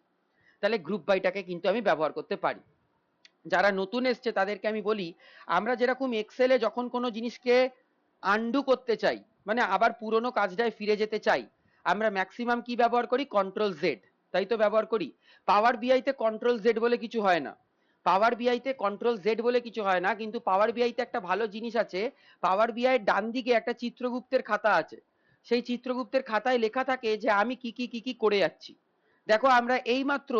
[SPEAKER 1] তাহলে গ্রুপ বাইটাকে কিন্তু আমি ব্যবহার করতে পারি। যারা নতুন এসছে তাদেরকে আমি বলি, আমরা যেরকম এক্সেলে যখন কোনো জিনিসকে আন্ডু করতে চাই, মানে আবার পুরোনো কাজটায় ফিরে যেতে চাই, আমরা ম্যাক্সিমাম কি ব্যবহার করি, কন্ট্রোল জেড, তাই তো ব্যবহার করি। পাওয়ার বিআইতে কন্ট্রোল জেড বলে কিছু হয় না, পাওয়ার বিআইতে কন্ট্রোল জেড বলে কিছু হয় না, কিন্তু পাওয়ার বিআইতে একটা ভালো জিনিস আছে, পাওয়ার বিআই ডান দিকে একটা চিত্রগুপ্তের খাতা আছে, সেই চিত্রগুপ্তের খাতায় লেখা থাকে যে আমি কি করে যাচ্ছি। দেখো আমরা এইমাত্র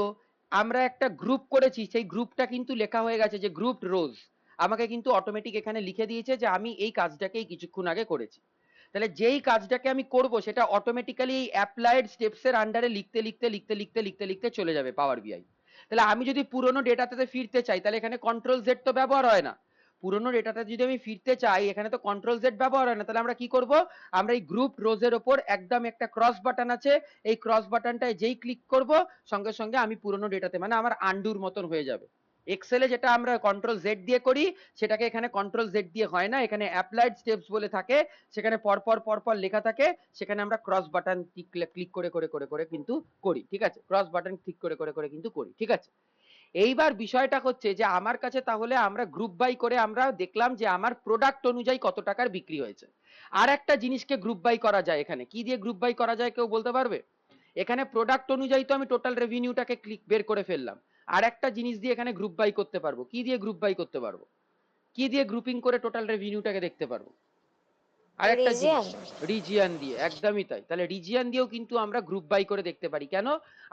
[SPEAKER 1] আমরা একটা গ্রুপ করেছি, সেই গ্রুপটা কিন্তু লেখা হয়ে গেছে যে গ্রুপ রোজ, আমাকে কিন্তু অটোমেটিক এখানে লিখে দিয়েছে যে আমি এই কাজটাকেই কিছুক্ষণ আগে করেছি। তাহলে যেই কাজটাকে আমি করব সেটা অটোমেটিক্যালি এই অ্যাপ্লাইড স্টেপস এর আন্ডারে লিখতে লিখতে লিখতে লিখতে লিখতে লিখতে চলে যাবে পাওয়ার বিআই। তাহলে আমি যদি পুরোনো ডেটাতে ফিরতে চাই তাহলে এখানে কন্ট্রোল জেড তো ব্যবহার হয় না, পুরোনো ডেটাতে যদি আমি ফিরতে চাই এখানে তো কন্ট্রোল জেড ব্যবহার হয় না। তাহলে আমরা কি করব, আমরা এই গ্রুপ রোজের ওপর একদম একটা ক্রস বাটন আছে, এই ক্রস বাটনটায় যেই ক্লিক করব সঙ্গে সঙ্গে আমি পুরোনো ডেটাতে, মানে আমার আন্ডুর মতন হয়ে যাবে। এক্সেলে যেটা আমরা কন্ট্রোল জেড দিয়ে করি সেটাকে এখানে কন্ট্রোল জেড দিয়ে হয় না, এখানে অ্যাপ্লাইড স্টেপস বলে থাকে, সেখানে পরপর পরপর লেখা থাকে, সেখানে আমরা ক্রস বাটন ক্লিক করে করে করে করে কিন্তু করি, ঠিক আছে, ক্রস বাটন ক্লিক করে করে করে কিন্তু করি, ঠিক আছে। এইবার বিষয়টা হচ্ছে যে আমার কাছে তাহলে আমরা গ্রুপ বাই করে আমরা দেখলাম যে আমার প্রোডাক্ট অনুযায়ী কত টাকার বিক্রি হয়েছে। আর একটা জিনিসকে গ্রুপ বাই করা যায়, এখানে কি দিয়ে গ্রুপ বাই করা যায় কেউ বলতে পারবে, এখানে প্রোডাক্ট অনুযায়ী তো আমি টোটাল রেভিনিউটাকে ক্লিক বের করে ফেললাম, আর একটা জিনিস দিয়ে এখানে গ্রুপ বাই করতে পারবো, কি দিয়ে গ্রুপ বাই করতে পারবো, কি দিয়ে গ্রুপিং করে টোটাল রেভিনিউটাকে দেখতে পারবো, আর একটা জিনিস
[SPEAKER 2] রিজিয়ন।
[SPEAKER 1] রিজিয়ন দিয়ে, একদমই তাই। তাহলে রিজিয়ন দিয়েও কিন্তু আমরা গ্রুপ বাই করে দেখতে পারি, কেন,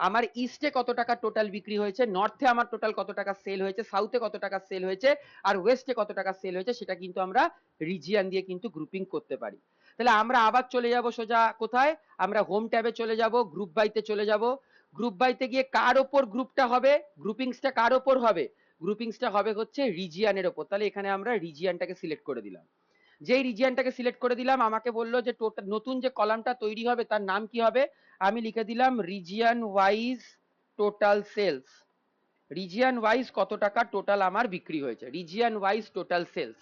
[SPEAKER 1] আমার ইস্টে কত টাকা টোটাল বিক্রি হয়েছে, নর্থে আমার টোটাল কত টাকা সেল হয়েছে, সাউথে কত টাকা সেল হয়েছে, আর ওয়েস্টে কত টাকা সেল হয়েছে, সেটা কিন্তু আমরা রিজিয়ন দিয়ে কিন্তু গ্রুপিং করতে পারি। তাহলে আমরা আবার চলে যাব সোজা কোথায়, আমরা হোম ট্যাবে চলে যাব, গ্রুপ বাইতে চলে যাব, গ্রুপ বাইতে গিয়ে কার ওপর গ্রুপটা হবে, গ্রুপিংসটা কার ওপর হবে, গ্রুপিংসটা হবে হচ্ছে রিজিয়নের ওপর। তাহলে এখানে আমরা রিজিয়নটাকে সিলেক্ট করে দিলাম। যেই রিজিয়নটাকে সিলেক্ট করে দিলাম আমাকে বললো যে টোটাল নতুন যে কলামটা তৈরি হবে তার নাম কি হবে, আমি লিখে দিলাম region wise total sales. Region wise কত টাকা টোটাল আমার বিক্রি হয়েছে, রিজিয়ন ওয়াইজ টোটাল সেলস।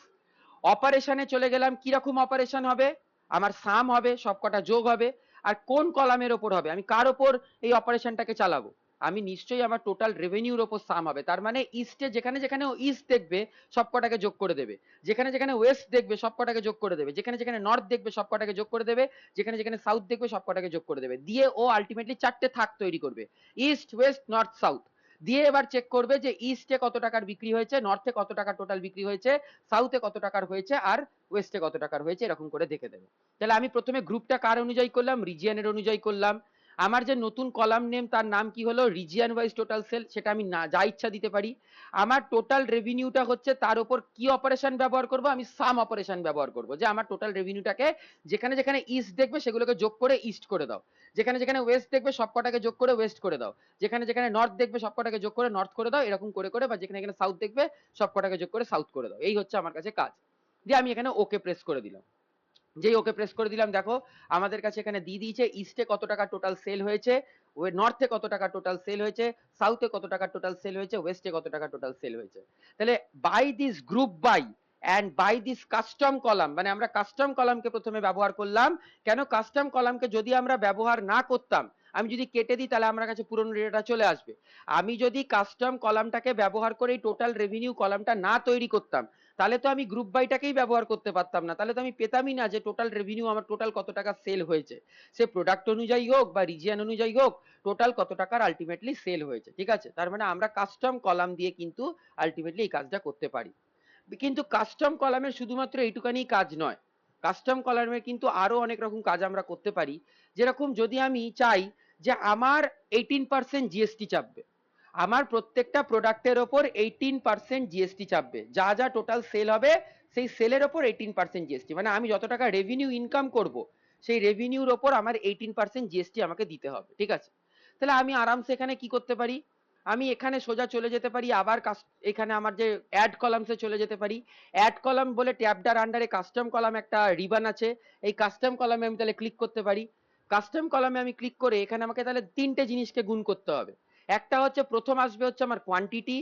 [SPEAKER 1] অপারেশনে চলে গেলাম, কিরকম অপারেশন হবে, আমার সাম হবে, সবকটা যোগ হবে, আর কোন কলামের ওপর হবে, আমি কার ওপর এই অপারেশনটাকে চালাবো, আমি নিশ্চয়ই আমার টোটাল রেভিনিউর ওপর সাম হবে। তার মানে ইস্টে যেখানে যেখানে ইস্ট দেখবে সবকটাকে যোগ করে দেবে, যেখানে যেখানে ওয়েস্ট দেখবে সবকটাকে যোগ করে দেবে, যেখানে যেখানে নর্থ দেখবে সবকটাকে যোগ করে দেবে, যেখানে যেখানে সাউথ দেখবে সবকটাকে যোগ করে দেবে, দিয়ে ও আলটিমেটলি চারটে থাক তৈরি করবে, ইস্ট ওয়েস্ট নর্থ সাউথ। দিয়ে এবার চেক করবে যে ইস্টে কত টাকার বিক্রি হয়েছে, নর্থে কত টাকার টোটাল বিক্রি হয়েছে, সাউথে কত টাকার হয়েছে, আর ওয়েস্টে কত টাকার হয়েছে, এরকম করে দেখে দেবে। তাহলে আমি প্রথমে গ্রুপটা কার অনুযায়ী করলাম, রিজিয়নের অনুযায়ী করলাম। আমার যে নতুন কলাম নেম তার নাম কি হলো, রিজিয়ন ওয়াইজ টোটাল সেল, সেটা আমি না যা ইচ্ছা দিতে পারি। আমার টোটাল রেভিনিউটা হচ্ছে তার উপর কি অপারেশন ব্যবহার করব, আমি সাম অপারেশন ব্যবহার করব, যে আমার টোটাল রেভিনিউটাকে যেখানে যেখানে ইস্ট দেখবে সেগুলোকে যোগ করে ইস্ট করে দাও, যেখানে যেখানে ওয়েস্ট দেখবে সবকটাকে যোগ করে ওয়েস্ট করে দাও, যেখানে যেখানে নর্থ দেখবে সবকটাকে যোগ করে নর্থ করে দাও, এরকম করে করে, বা যেখানে যেখানে সাউথ দেখবে সবকটাকে যোগ করে সাউথ করে দাও। এই হচ্ছে আমার কাছে কাজ। দিয়ে আমি এখানে ওকে প্রেস করে দিলাম। যেই ওকে প্রেস করে দিলাম দেখো আমাদের কাছে এখানে দিয়ে দিয়েছে ইস্টে কত টাকা টোটাল সেল হয়েছে, ওই নর্থে কত টাকা টোটাল সেল হয়েছে, সাউথে কত টাকা টোটাল সেল হয়েছে, ওয়েস্টে কত টাকা টোটাল সেল হয়েছে। তাহলে by this group by and by this custom column, মানে আমরা কাস্টম কলামকে প্রথমে ব্যবহার করলাম। কেন কাস্টম কলামকে যদি আমরা ব্যবহার না করতাম, আমি যদি কেটে দিই তাহলে আমার কাছে পুরনো ডেটা চলে আসবে। আমি যদি কাস্টম কলামটাকে ব্যবহার করে টোটাল রেভিনিউ কলামটা না তৈরি করতাম, তাহলে তো আমি গ্রুপ বাইটাকেই ব্যবহার করতে পারতাম না, তাহলে তো আমি পেতামই না যে টোটাল রেভিনিউ আমার টোটাল কত টাকা সেল হয়েছে, সে প্রোডাক্ট অনুযায়ী হোক বা রিজিয়ন অনুযায়ী হোক, টোটাল কত টাকার আলটিমেটলি সেল হয়েছে। ঠিক আছে, তার মানে আমরা কাস্টম কলাম দিয়ে কিন্তু আলটিমেটলি এই কাজটা করতে পারি। কিন্তু কাস্টম কলামের শুধুমাত্র এইটুকানি কাজ নয়, কাস্টম কলামের কিন্তু আরো অনেক রকম কাজ আমরা করতে পারি। যেরকম যদি আমি চাই যে আমার 18% জিএসটি চাপবে, আমার প্রত্যেকটা প্রোডাক্টের ওপর 18% জিএসটি চাপবে, যা যা টোটাল সেল হবে সেই সেলের ওপর 18% জিএসটি, মানে আমি যত টাকা রেভিনিউ ইনকাম করব সেই রেভিনিউর ওপর আমার 18% জিএসটি আমাকে দিতে হবে। ঠিক আছে, তাহলে আমি আরামসে এখানে কি করতে পারি, আমি এখানে সোজা চলে যেতে পারি, আবার এখানে আমার যে অ্যাড কলামসে চলে যেতে পারি। অ্যাড কলাম বলে ট্যাবটার আন্ডারে কাস্টম কলাম একটা রিবান আছে, এই কাস্টম কলামে আমি তাহলে ক্লিক করতে পারি। কাস্টম কলামে আমি ক্লিক করে এখানে আমাকে তাহলে তিনটে জিনিসকে গুণ করতে হবে। একটা হচ্ছে প্রথম আসবে হচ্ছে আমার কোয়ান্টিটি,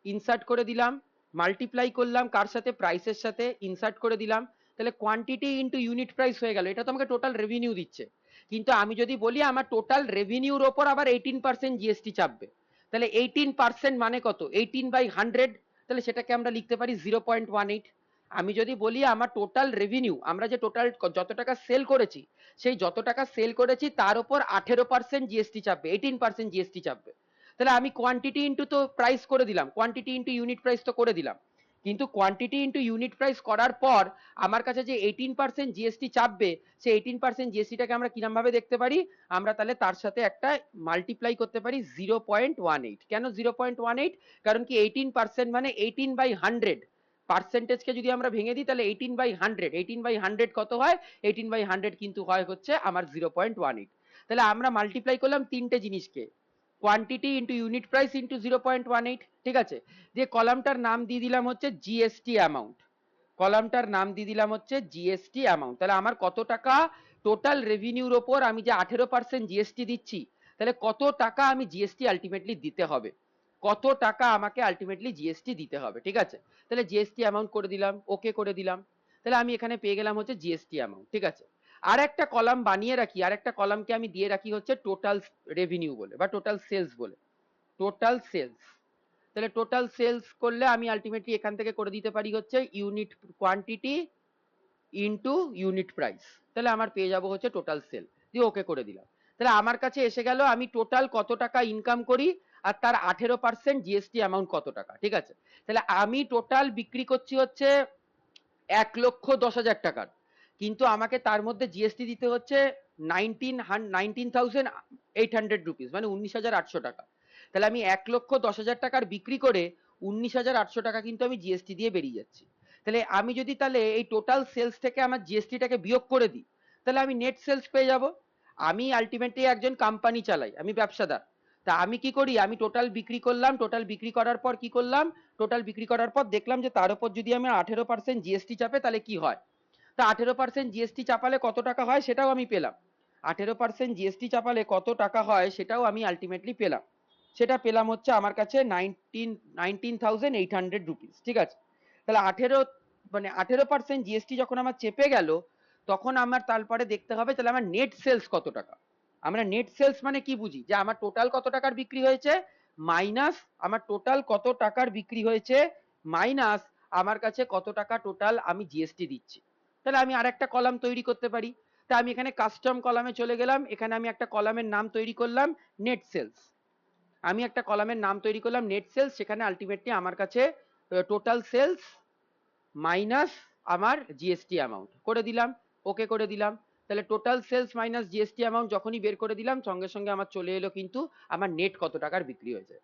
[SPEAKER 1] ইনসার্ট করে দিলাম, মাল্টিপ্লাই করলাম কার সাথে, প্রাইসের সাথে, ইনসার্ট করে দিলাম, তাহলে কোয়ান্টিটি ইন্টু ইউনিট প্রাইস হয়ে গেল, এটা তো আমাকে টোটাল রেভিনিউ দিচ্ছে। কিন্তু আমি যদি বলি আমার টোটাল রেভিনিউর ওপর আবার 18% জিএসটি চাপবে, তাহলে 18% মানে কত, 18/100, তাহলে সেটাকে আমরা লিখতে পারি 0.18। আমি যদি বলি আমার টোটাল রেভিনিউ, আমরা যে টোটাল যত টাকা সেল করেছি সেই যত টাকা সেল করেছি তার উপর 18% জিএসটি চাপবে, 18% জিএসটি চাপবে, তাহলে আমি কোয়ান্টিটি ইন্টু তো প্রাইস করে দিলাম, কোয়ান্টিটি ইন্টু ইউনিট প্রাইস তো করে দিলাম, কিন্তু কোয়ান্টিটি ইন্টু ইউনিট প্রাইস করার পর আমার কাছে যে 18% জিএসটি চাপবে, সেই 18% জিএসটিটাকে আমরা কিরম ভাবে দেখতে পারি, আমরা তাহলে তার সাথে একটা মাল্টিপ্লাই করতে পারি 0.18। কেন 0.18, কারণ কি 18% মানে 18/100, পার্সেন্টেজকে যদি আমরা ভেঙে দিই তাহলে 18/100, 18/100 কত হয়, 18/100 কিন্তু হয় হচ্ছে আমার 0.18। তাহলে আমরা মাল্টিপ্লাই করলাম তিনটে জিনিসকে, quantity into unit price into 0.18। ঠিক আছে, দিয়ে কলামটার নাম দিয়ে দিলাম হচ্ছে জিএসটি অ্যামাউন্ট, কলামটার নাম দিয়ে দিলাম হচ্ছে জিএসটি অ্যামাউন্ট। তাহলে আমার কত টাকা টোটাল রেভিনিউর ওপর আমি যে 18% জিএসটি দিচ্ছি, তাহলে কত টাকা আমি জিএসটি আলটিমেটলি দিতে হবে, কত টাকা আমাকে আলটিমেটলি জিএসটি দিতে হবে। ঠিক আছে, তাহলে জিএসটি অ্যামাউন্ট করে দিলাম, ওকে করে দিলাম, তাহলে আমি এখানে পেয়ে গেলাম হচ্ছে জিএসটি অ্যামাউন্ট। ঠিক আছে, আর একটা কলাম বানিয়ে রাখি, আর একটা কলামকে আমি দিয়ে রাখি হচ্ছে টোটাল রেভিনিউ বলে বা টোটাল সেলস বলে, টোটাল সেলস। তাহলে টোটাল সেলস করলে আমি আলটিমেটলি এখান থেকে করে দিতে পারি হচ্ছে unit quantity into unit price, তাহলে আমার পেয়ে যাব হচ্ছে টোটাল সেল, দিয়ে ওকে করে দিলাম। তাহলে আমার কাছে এসে গেল আমি টোটাল কত টাকা ইনকাম করি আর তার 18% জিএসটি অ্যামাউন্ট কত টাকা। ঠিক আছে, তাহলে আমি টোটাল বিক্রি করছি হচ্ছে 1,10,000 টাকার, কিন্তু আমাকে তার মধ্যে জিএসটি দিতে হচ্ছে 19,800 রুপিস, মানে 19,800 টাকা। তাহলে আমি 1,10,000 টাকার বিক্রি করে 19,800 টাকা কিন্তু আমি জিএসটি দিয়ে বেরিয়ে যাচ্ছি। তাহলে আমি যদি তাহলে এই টোটাল সেলস থেকে আমার জিএসটিটাকে বিয়োগ করে দিই, তাহলে আমি নেট সেলস পেয়ে যাব। আমি আলটিমেটলি একজন কোম্পানি চালাই, আমি ব্যবসাদার, তা আমি কি করি, আমি টোটাল বিক্রি করলাম, টোটাল বিক্রি করার পর কি করলাম, টোটাল বিক্রি করার পর দেখলাম যে তার উপর যদি আমি 18% জিএসটি চাপে তাহলে কি হয়, তা 18% জিএসটি চাপালে কত টাকা হয় সেটাও আমি পেলাম। 18% জিএসটি চাপালে কত টাকা হয় সেটাও আমি আলটিমেটলি পেলাম। সেটা পেলাম হচ্ছে আমার কাছে 19,800 রুপিস। ঠিক আছে, তাহলে 18% জিএসটি যখন আমার চেপে গেল, তখন আমার তারপরে দেখতে হবে তাহলে আমার নেট সেলস কত টাকা। আমরা নেট সেলস মানে কি বুঝি, যে আমার টোটাল কত টাকার বিক্রি হয়েছে মাইনাস আমার টোটাল কত টাকার বিক্রি হয়েছে মাইনাস আমার কাছে কত টাকা টোটাল আমি জিএসটি দিচ্ছি। তাহলে আমি আর একটা কলাম তৈরি করতে পারি। তা আমি এখানে কাস্টম কলামে চলে গেলাম, এখানে আমি একটা কলামের নাম তৈরি করলাম নেট সেলস। আমি একটা কলামের নাম তৈরি করলাম নেট সেলস, সেখানে আলটিমেটলি আমার কাছে টোটাল সেলস মাইনাস আমার জিএসটি অ্যামাউন্ট করে দিলাম, ওকে করে দিলাম। তাহলে total sales minus GST amount যখনই বের করে দিলাম, সঙ্গে সঙ্গে আমার চলে এলো কিন্তু আমার নেট কত টাকার বিক্রি হয়েছে।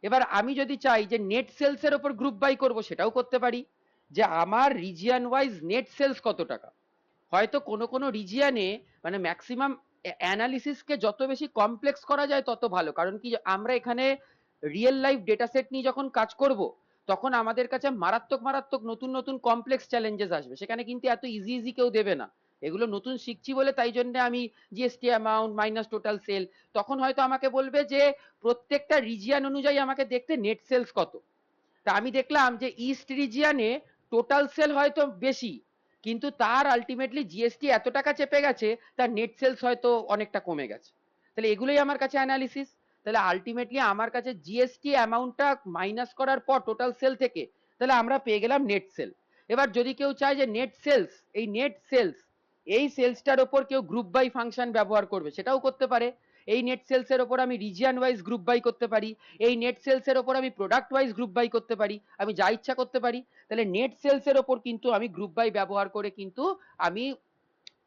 [SPEAKER 1] এবার আমি যদি চাই যে নেট সেলস এর উপর গ্রুপ বাই করব, সেটাও করতে পারি, যে আমার রিজিয়ন ওয়াইজ নেট সেলস কত টাকা। হয়তো কোনো কোনো রিজিয়নে মানে ম্যাক্সিমাম অ্যানালিসিসকে যত বেশি কমপ্লেক্স করা যায় তত ভালো, কারণ কি আমরা এখানে রিয়েল লাইফ ডেটা সেট নিয়ে যখন কাজ করব, তখন আমাদের কাছে মারাত্মক মারাত্মক নতুন নতুন কমপ্লেক্স চ্যালেঞ্জেস আসবে, সেখানে কিন্তু এত ইজি ইজি কেউ দেবে না। এগুলো নতুন শিখছি বলে তাই জন্য আমি GST amount minus total sell, তখন হয়তো আমাকে বলবে যে প্রত্যেকটা রিজিয়ন অনুযায়ী আমাকে দেখতে নেট সেলস কত। তা আমি দেখলাম যে ইস্ট রিজিয়নে টোটাল সেল হয়তো বেশি, কিন্তু তার আলটিমেটলি জিএসটি এত টাকা চেপে গেছে, তার নেট সেলস হয়তো অনেকটা কমে গেছে। তাহলে এগুলোই আমার কাছে অ্যানালিসিস। তাহলে আলটিমেটলি আমার কাছে জিএসটি অ্যামাউন্টটা মাইনাস করার পর টোটাল সেল থেকে তাহলে আমরা পেয়ে গেলাম নেট সেল। এবার যদি কেউ চায় যে নেট সেলস, এই নেট সেলস এই সেলসটার ওপর কেউ গ্রুপ বাই ফাংশন ব্যবহার করবে, সেটাও করতে পারে। এই নেট সেলস এর ওপর আমি রিজিয়ন ওয়াইজ গ্রুপ বাই করতে পারি, এই নেট সেলস এর ওপর আমি প্রোডাক্ট ওয়াইজ গ্রুপ বাই করতে পারি, আমি যা ইচ্ছা করতে পারি। তাহলে নেট সেলস এর ওপর কিন্তু আমি গ্রুপ বাই ব্যবহার করে কিন্তু আমি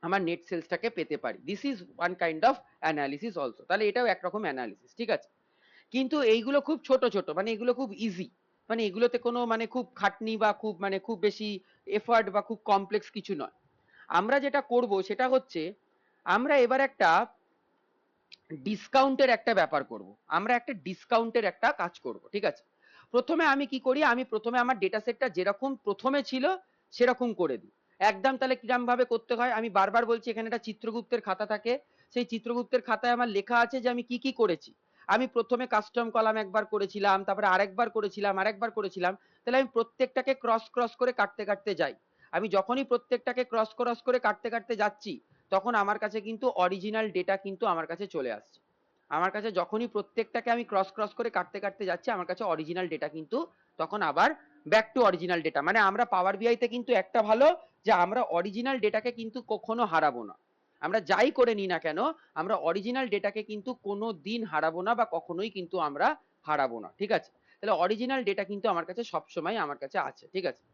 [SPEAKER 1] আমার নেট সেলসটাকে পেতে পারি। This is one kind of analysis also. তাহলে এটাও একরকম অ্যানালিসিস, ঠিক আছে। কিন্তু এইগুলো খুব ছোট ছোট, মানে এগুলো খুব ইজি, মানে এগুলোতে কোনো মানে খুব খাটনি বা খুব মানে খুব বেশি এফার্ট বা খুব কমপ্লেক্স কিছু নয়। আমরা যেটা করব সেটা হচ্ছে আমরা এবার একটা ডিসকাউন্টের একটা ব্যাপার করব, আমরা একটা ডিসকাউন্টের একটা কাজ করব, ঠিক আছে। প্রথমে আমি কি করি, আমি প্রথমে আমার ডেটা সেটটা যেরকম প্রথমে ছিল সেরকম করে দিই একদম। তাহলে কিরম ভাবে করতে হয় আমি বারবার বলছি, এখানে একটা চিত্রগুপ্তের খাতা থাকে, সেই চিত্রগুপ্তের খাতায় আমার লেখা আছে যে আমি কি কি করেছি। আমি প্রথমে কাস্টম কলাম একবার করেছিলাম, তারপরে আরেকবার করেছিলাম, আরেকবার করেছিলাম। তাহলে আমি প্রত্যেকটাকে ক্রস ক্রস করে কাটতে কাটতে যাই। আমি যখনই প্রত্যেকটাকে ক্রস ক্রস করে কাটতে কাটতে যাচ্ছি, তখন আমার কাছে কিন্তু অরিজিনাল ডেটা কিন্তু আমার কাছে চলে আসছে। আমার কাছে যখনই প্রত্যেকটাকে আমি ক্রস ক্রস করে কাটতে কাটতে যাচ্ছি, আমার কাছে অরিজিনাল ডেটা কিন্তু তখন আবার ব্যাক টু অরিজিনাল ডেটা। মানে আমরা পাওয়ার বিআই তে কিন্তু একটা ভালো, যে আমরা অরিজিনাল ডেটাকে কিন্তু কখনো হারাবো না। আমরা যাই করে নিই না কেন, আমরা অরিজিনাল ডেটাকে কিন্তু কোনো দিন হারাবো না বা কখনোই কিন্তু আমরা হারাবো না, ঠিক আছে। তাহলে অরিজিনাল ডেটা কিন্তু আমার কাছে সবসময় আমার কাছে আছে, ঠিক আছে।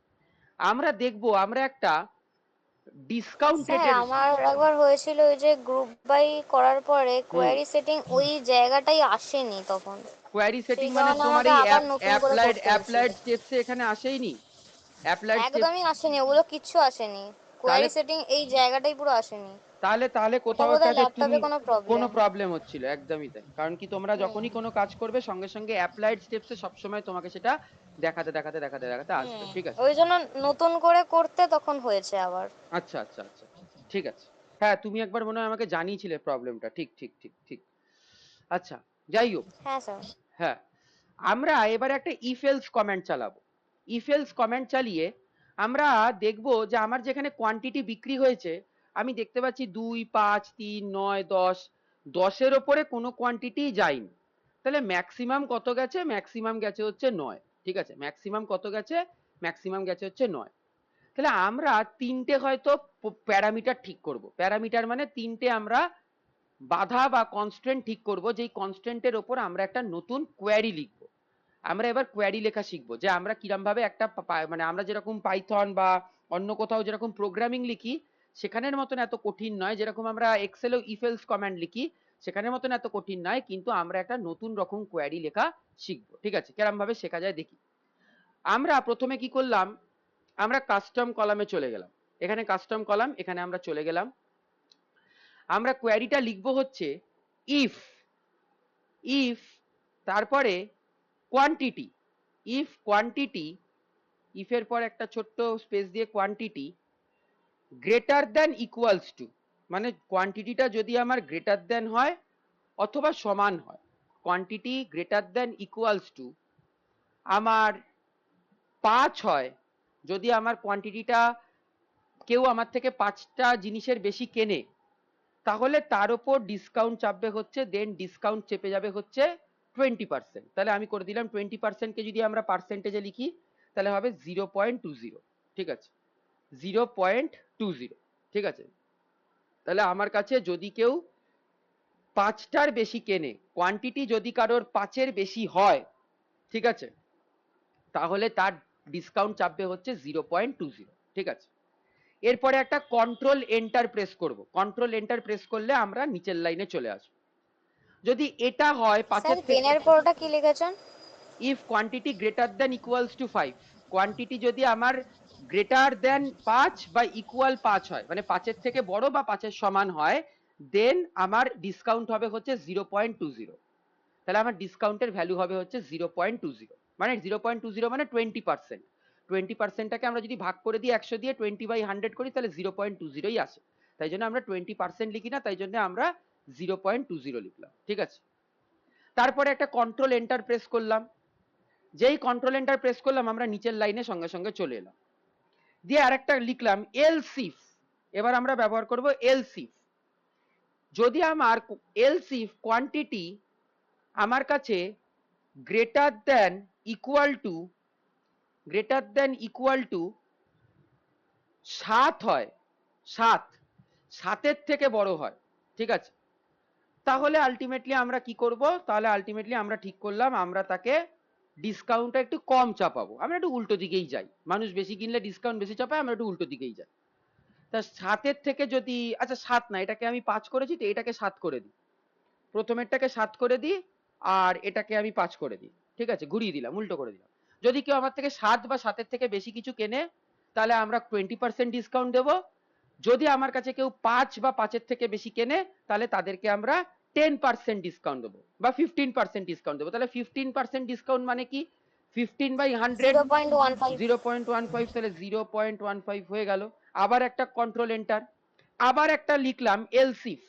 [SPEAKER 1] আমরা দেখবো আমরা একটা
[SPEAKER 2] স্যার
[SPEAKER 1] ডিসকাউন্টেড
[SPEAKER 2] আমার একবার হয়েছিল ওই যে গ্রুপ বাই করার পরে
[SPEAKER 1] হুম
[SPEAKER 2] কোয়ারি সেটিং ওই জায়গাটাই আসেনি তখন,
[SPEAKER 1] কোয়ারি সেটিং
[SPEAKER 2] সেই
[SPEAKER 1] মানে
[SPEAKER 2] কারণে
[SPEAKER 1] তোমার
[SPEAKER 2] আমাকে
[SPEAKER 1] এই
[SPEAKER 2] আবার নতুন করে
[SPEAKER 1] অ্যাপ্লাইড
[SPEAKER 2] করতে হয়েছিল।
[SPEAKER 1] অ্যাপ্লাইড স্টেপসে এখানে আসেইনি, অ্যাপ্লাইড স্টেপস।
[SPEAKER 2] একদমই আসেনি, ওগুলো কিচ্ছু আসেনি,
[SPEAKER 1] তাহলে
[SPEAKER 2] কোয়ারি সেটিং এই জায়গাটাই পুরো আসেনি।
[SPEAKER 1] তাহলে তাহলে
[SPEAKER 2] ওটা
[SPEAKER 1] কোথাও
[SPEAKER 2] বোধহয়
[SPEAKER 1] একটাতে তুমি
[SPEAKER 2] ল্যাপটপে কোনো
[SPEAKER 1] কোনো
[SPEAKER 2] প্রবলেম।
[SPEAKER 1] প্রবলেম হচ্ছিল, একদমই তাই। কারণ কি তোমরা
[SPEAKER 2] হুম
[SPEAKER 1] যখনই কোনো কাজ করবে সঙ্গে সঙ্গে অ্যাপ্লাইড স্টেপসে সবসময় তোমাকে সেটা দেখাতে দেখাতে দেখাতে দেখাতে আসবে,
[SPEAKER 2] হুম,
[SPEAKER 1] ঠিক আছে।
[SPEAKER 2] ওই জন্য নতুন করে করতে তখন হয়েছে আবার।
[SPEAKER 1] আচ্ছা আচ্ছা আচ্ছা আচ্ছা, ঠিক আছে। হ্যাঁ তুমি একবার মনে হয় আমাকে জানিয়েছিলে প্রবলেমটা, ঠিক ঠিক ঠিক ঠিক। আচ্ছা, যাই হোক।
[SPEAKER 2] হ্যাঁ স্যার।
[SPEAKER 1] হ্যাঁ, আমরা এবারে একটা ইফ এলস কমেন্ট চালাবো। ইফ এলস কমেন্ট চালিয়ে আমরা দেখব যে আমার যেখানে কোয়ান্টিটি বিক্রি হয়েছে, আমি দেখতে পাচ্ছি 2, 5, 3, 9, 10, 10-এর ওপরে কোনো কোয়ান্টিটি যায়নি। তাহলে ম্যাক্সিমাম কত গেছে, ম্যাক্সিমাম গেছে হচ্ছে 9, ঠিক আছে। ম্যাক্সিমাম কত গেছে, ম্যাক্সিমাম গেছে হচ্ছে 9। তাহলে আমরা তিনটে হয়তো প্যারামিটার ঠিক করব। প্যারামিটার মানে তিনটে আমরা বাধা বা কনস্ট্রেন্ট ঠিক করব, যেই কনস্ট্রেন্টের ওপর আমরা একটা নতুন কোয়ারি লিখবো। আমরা এবার কোয়ারি লেখা শিখবো, যে আমরা কিরম ভাবে একটা মানে আমরা যেরকম পাইথন বা অন্য কোথাও যেরকম প্রোগ্রামিং লিখি সেখানের মতন এত কঠিন নয়, যেরকম আমরা এক্সেলে ইফ এলস কমান্ড লিখি সেখানের মতন এত কঠিন নয়, কিন্তু আমরা একটা নতুন রকম কোয়ারি লেখা শিখবো, ঠিক আছে। কিরম ভাবে শেখা যায় দেখি। আমরা প্রথমে কি করলাম, আমরা কাস্টম কলামে চলে গেলাম। এখানে কাস্টম কলাম, এখানে আমরা চলে গেলাম। আমরা কোয়ারিটা লিখবো হচ্ছে ইফ, ইফ তারপরে কোয়ান্টিটি, ইফ কোয়ান্টিটি, ইফের পর একটা ছোট্ট স্পেস দিয়ে quantity, greater than equals two, মানে কোয়ান্টিটিটা যদি আমার গ্রেটার দ্যান হয় অথবা সমান হয়, quantity greater than equals two আমার 5 হয়, যদি আমার কোয়ান্টিটিটা কেউ আমার থেকে 5টা জিনিসের বেশি কেনে, তাহলে তার উপর ডিসকাউন্ট চাপবে হচ্ছে, দেন ডিসকাউন্ট চেপে যাবে হচ্ছে 20%। তাহলে আমি করে দিলাম 20%কে যদি আমরা পার্সেন্টেজে লিখি তাহলে হবে 0.20। ঠিক আছে, 0.20। ঠিক আছে, তাহলে আমার কাছে যদি কেউ 5টার বেশি কেনে, কোয়ান্টিটি যদি কারোর 5-এর বেশি হয়, ঠিক আছে, তাহলে তার ডিসকাউন্ট চাপবে হচ্ছে 0.20। ঠিক আছে, এরপরে একটা কন্ট্রোল এন্টার প্রেস করব, কন্ট্রোল এন্টার প্রেস করলে আমরা নিচের লাইনে চলে আসবো। যদি এটা হয়
[SPEAKER 2] স্যার
[SPEAKER 1] 5-এর থেকে,
[SPEAKER 2] দেনের পরটা কি লিখেছেন?
[SPEAKER 1] If quantity greater than equals to 5, quantity যদি আমার গ্রেটার দ্যান 5 বা ইকুয়াল 5 হয়, মানে 5-এর থেকে বড় বা 5-এর সমান হয়, দেন আমার ডিসকাউন্ট হবে হচ্ছে 0.20। তাহলে আমার ডিসকাউন্টের ভ্যালু হবে হচ্ছে 0.20, মানে 0.20 মানে 20%। 20%টাকে আমরা যদি ভাগ করে দিই 100 দিয়ে, 20/100 করি, তাহলে 0.20ই আসে। তাই জন্য আমরা 20% লিখি না, তাই জন্য আমরা 0.20 লিখলাম। ঠিক আছে, তারপরে একটা কন্ট্রোল এন্টার প্রেস করলাম, যেই কন্ট্রোল এন্টার প্রেস করলাম আমরা নিচের লাইনে সঙ্গে সঙ্গে চলে এলাম, দিয়ে আরেকটা লিখলাম এলসিফ। এবার আমরা ব্যবহার করব এলসিফ। যদি আমার এলসিফ কোয়ান্টিটি আমার কাছে greater than equal to, greater than equal to 7 হয়, 7, 7-এর থেকে বড় হয়, ঠিক আছে, তাহলে আলটিমেটলি আমরা কি করব, তাহলে আলটিমেটলি আমরা ঠিক করলাম আমরা তাকে ডিসকাউন্টটা একটু কম চাপাবো, আমরা একটু উল্টো দিকেই যাই, মানুষ বেশি কিনলে ডিসকাউন্ট বেশি চাপায়, আমরা একটু উল্টো দিকেই যাই। তা 7-এর থেকে যদি, আচ্ছা 7 না, এটাকে আমি 5 করেছি, তো এটাকে 7 করে দিই, প্রথমেরটাকে 7 করে দিই, আর এটাকে আমি 5 করে দিই। ঠিক আছে, ঘুরিয়ে দিলাম, উল্টো করে দিলাম। যদি কেউ আমার থেকে 7 বা 7-এর থেকে বেশি কিছু কেনে, তাহলে আমরা 20% ডিসকাউন্ট দেবো। যদি আমার কাছে কেউ 5 বা 5-এর থেকে বেশি কেনে, তাহলে তাদেরকে আমরা 10% ডিসকাউন্ট দেবো বা 15% ডিসকাউন্ট দেবো। তাহলে 15% ডিসকাউন্ট মানে কি, 15/100,
[SPEAKER 2] 0.15।
[SPEAKER 1] 0.15, তাহলে 0.15 হয়ে গেল। আবার একটা কন্ট্রোল এন্টার, আবার একটা লিখলাম এলসিফ।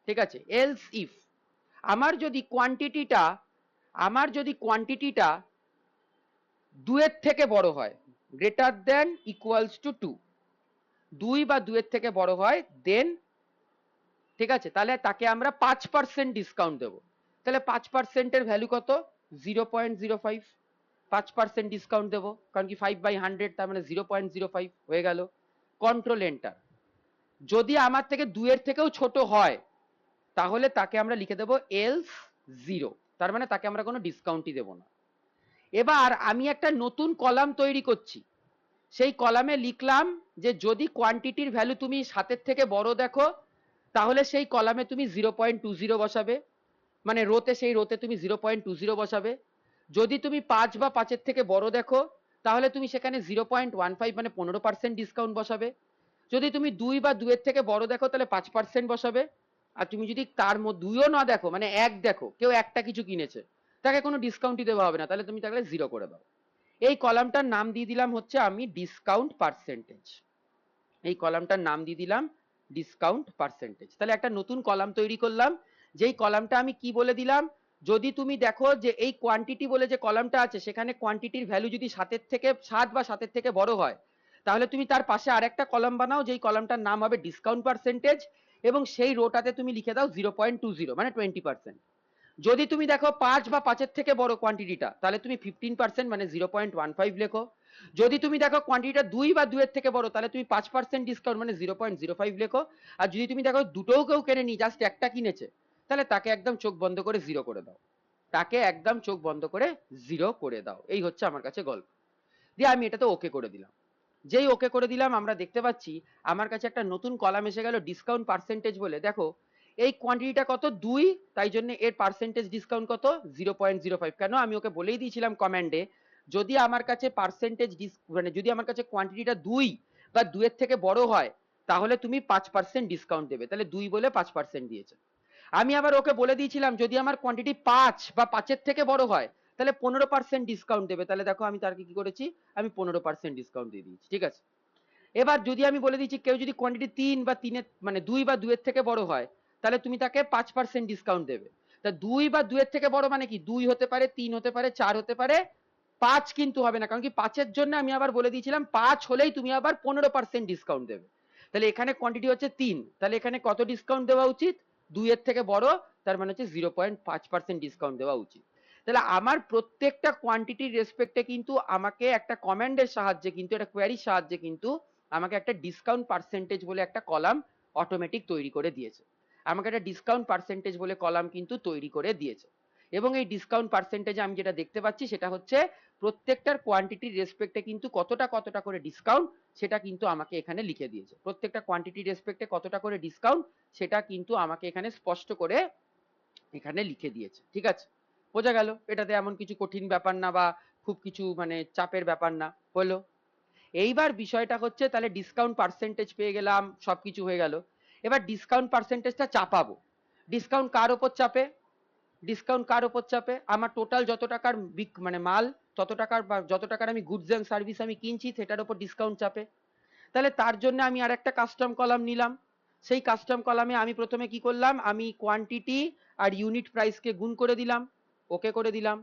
[SPEAKER 1] ঠিক আছে, এলস ইফ আমার যদি কোয়ান্টিটিটা 2-এর থেকে বড় হয়, গ্রেটার দ্যান ইকুয়ালস টু 2, 2 বা 2-এর থেকে বড় হয়, দেন, ঠিক আছে, তাহলে তাকে আমরা 5% ডিসকাউন্ট দেবো। তাহলে 5%-এর ভ্যালু কত, 0.05, 5% ডিসকাউন্ট দেবো, কারণ কি 5/100, তার মানে 0.05 হয়ে গেল। Control enter. যদি আমার থেকে 2-এর থেকেও ছোট হয়, তাহলে তাকে আমরা লিখে দেবো এলস 0, তার মানে তাকে আমরা কোনো ডিসকাউন্টই দেবো না। এবার আমি একটা নতুন কলাম তৈরি করছি, সেই কলামে লিখলাম যে যদি কোয়ান্টিটির ভ্যালু তুমি 7-এর থেকে বড় দেখো, তাহলে সেই কলামে তুমি 0.20 বসাবে, মানে রোতে, সেই রোতে তুমি 0.20 বসাবে। যদি তুমি 5 বা 5-এর থেকে বড় দেখো, তাহলে তুমি সেখানে 0.15 মানে 15% ডিসকাউন্ট বসাবে। যদি তুমি 2 বা 2-এর থেকে বড় দেখো, তাহলে 5% বসাবে। আর তুমি যদি তার মধ্যে 2ও না দেখো, মানে 1 দেখো, কেউ একটা কিছু কিনেছে, তাকে কোনো ডিসকাউন্টই দেওয়া হবে না, তাহলে তুমি তাকে 0 করে দাও। এই কলামটার নাম দিয়ে দিলাম হচ্ছে আমি ডিসকাউন্ট পার্সেন্টেজ। এই কলামটার নাম দিয়ে দিলাম ডিসকাউন্ট পার্সেন্টেজ। তাহলে একটা নতুন কলাম তৈরি করলাম, যেই কলামটা আমি কি বলে দিলাম, যদি তুমি দেখো যে এই কোয়ান্টিটি বলে যে কলামটা আছে, সেখানে কোয়ান্টিটির ভ্যালু যদি 7 বা 7-এর থেকে বড় হয়, তাহলে তুমি তার পাশে আরেকটা কলাম বানাও, যেই কলামটার নাম হবে ডিসকাউন্ট পার্সেন্টেজ, এবং সেই রোটাতে তুমি লিখে দাও 0.20 মানে 20%। যদি তুমি দেখো 5 বা 5-এর থেকে বড় কোয়ান্টিটিটা, তাহলে তুমি 15% মানে 0.15 লেখো। যদি তুমি দেখো কোয়ান্টিটিটা 2 বা 2-এর থেকে বড়, তাহলে তুমি 5% ডিসকাউন্ট মানে 0.05 লেখো। আর যদি তুমি দেখো দুটোও কেউ কেনেনি, জাস্ট একটা কিনেছে, তাহলে তাকে একদম চোখ বন্ধ করে 0 করে দাও, তাকে একদম চোখ বন্ধ করে 0 করে দাও। এই হচ্ছে আমার কাছে গল্প। দিয়ে আমি এটাতে ওকে করে দিলাম। যেই ওকে করে দিলাম, আমরা দেখতে পাচ্ছি আমার কাছে একটা নতুন কলাম এসে গেল ডিসকাউন্ট পার্সেন্টেজ বলে। দেখো এই কোয়ান্টিটিটা কত, 2, তাই জন্য এর পার্সেন্টেজ ডিসকাউন্ট কত, 0.05। কেন, আমি ওকে বলেই দিয়েছিলাম কমান্ডে, যদি আমার কাছে পার্সেন্টেজ মানে যদি আমার কাছে কোয়ান্টিটিটা 2 বা 2-এর থেকে বড় হয়, তাহলে তুমি 5% ডিসকাউন্ট দেবে। তাহলে 2 বলে 5% দিয়েছে। আমি আবার ওকে বলে দিয়েছিলাম যদি আমার কোয়ান্টিটি 5 বা 5-এর থেকে বড় হয়, তাহলে 15% ডিসকাউন্ট দেবে। তাহলে দেখো আমি তারকে কি করেছি, আমি 15% ডিসকাউন্ট দিয়ে দিয়েছি। ঠিক আছে, এবার যদি আমি বলে দিচ্ছি কেউ যদি কোয়ান্টিটি 3 বা 3 মানে 2 বা 2 এর থেকে বড় হয়, তাহলে তুমি তাকে 5% ডিসকাউন্ট দেবে। তা 2 বা 2 এর থেকে বড় মানে কি 2 হতে পারে, 3 হতে পারে, 4 হতে পারে, 5 কিন্তু হবে না। কারণ কি 5 এর জন্য আমি আবার বলে দিয়েছিলাম 5 হলেই তুমি আবার 15% ডিসকাউন্ট দেবে। তাহলে এখানে কোয়ান্টিটি হচ্ছে 3, তাহলে এখানে কত ডিসকাউন্ট দেওয়া উচিত? 2 এর থেকে বড়, তার মানে হচ্ছে 0.5% ডিসকাউন্ট দেওয়া উচিত। তাহলে আমার প্রত্যেকটা কোয়ান্টিটির রেসপেক্টে কিন্তু আমাকে একটা কমান্ডের সাহায্যে কিন্তু, একটা কোয়ারির সাহায্যে কিন্তু আমাকে একটা ডিসকাউন্ট পার্সেন্টেজ বলে একটা কলাম অটোমেটিক তৈরি করে দিয়েছে। আমাকে একটা ডিসকাউন্ট পার্সেন্টেজ বলে কলাম কিন্তু তৈরি করে দিয়েছে। এবং এই ডিসকাউন্ট পার্সেন্টেজে আমি যেটা দেখতে পাচ্ছি সেটা হচ্ছে প্রত্যেকটার কোয়ান্টিটির রেসপেক্টে কিন্তু কতটা কতটা করে ডিসকাউন্ট, সেটা কিন্তু আমাকে এখানে লিখে দিয়েছে। প্রত্যেকটা কোয়ান্টিটির রেসপেক্টে কতটা করে ডিসকাউন্ট সেটা কিন্তু আমাকে এখানে স্পষ্ট করে এখানে লিখে দিয়েছে। ঠিক আছে, বোঝা গেল? এটাতে এমন কিছু কঠিন ব্যাপার না বা খুব কিছু মানে চাপের ব্যাপার না। হলো। এইবার বিষয়টা হচ্ছে তাহলে ডিসকাউন্ট পার্সেন্টেজ পেয়ে গেলাম, সবকিছু হয়ে গেল। এবার ডিসকাউন্ট পার্সেন্টেজটা চাপাবো। ডিসকাউন্ট কার ওপর চাপে? ডিসকাউন্ট কার ওপর চাপে? আমার টোটাল যত টাকার মানে মাল, তত টাকার বা যত টাকার আমি গুডস এন্ড সার্ভিস আমি কিনছি সেটার উপর ডিসকাউন্ট চাপে। তাহলে তার জন্য আমি আর একটা কাস্টম কলাম নিলাম। সেই কাস্টম কলামে আমি প্রথমে কি করলাম, আমি কোয়ান্টিটি আর ইউনিট প্রাইসকে গুণ করে দিলাম, ওকে করে দিলাম।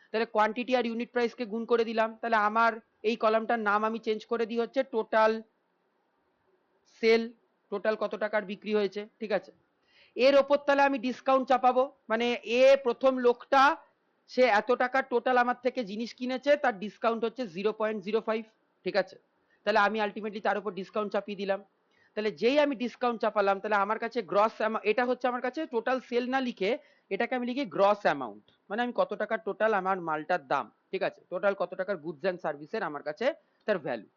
[SPEAKER 1] তাহলে কোয়ান্টিটি আর ইউনিট প্রাইসকে গুণ করে দিলাম, তাহলে আমার এই কলামটার নাম আমি চেঞ্জ করে দিই হচ্ছে টোটাল সেল, টোটাল কত টাকার বিক্রি হয়েছে। ঠিক আছে, এর ওপর তাহলে আমি ডিসকাউন্ট চাপাবো, মানে এ প্রথম লোকটা সে এত টাকা টোটাল আমার থেকে জিনিস কিনেছে, তার ডিসকাউন্ট হচ্ছে 0.05। ঠিক আছে, তাহলে আমি আলটিমেটলি তার উপর ডিসকাউন্ট চাপিয়ে দিলাম। তাহলে যেই আমি ডিসকাউন্ট চাপালাম, তাহলে আমার কাছে গ্রস, এটা হচ্ছে আমার কাছে টোটাল সেল না লিখে এটাকে আমি লিখি গ্রস অ্যামাউন্ট, মানে আমি কত টাকা টোটাল আমার মালটার দাম। ঠিক আছে, টোটাল কত টাকার গুডস অ্যান্ড সার্ভিসের আমার কাছে তার ভ্যালু,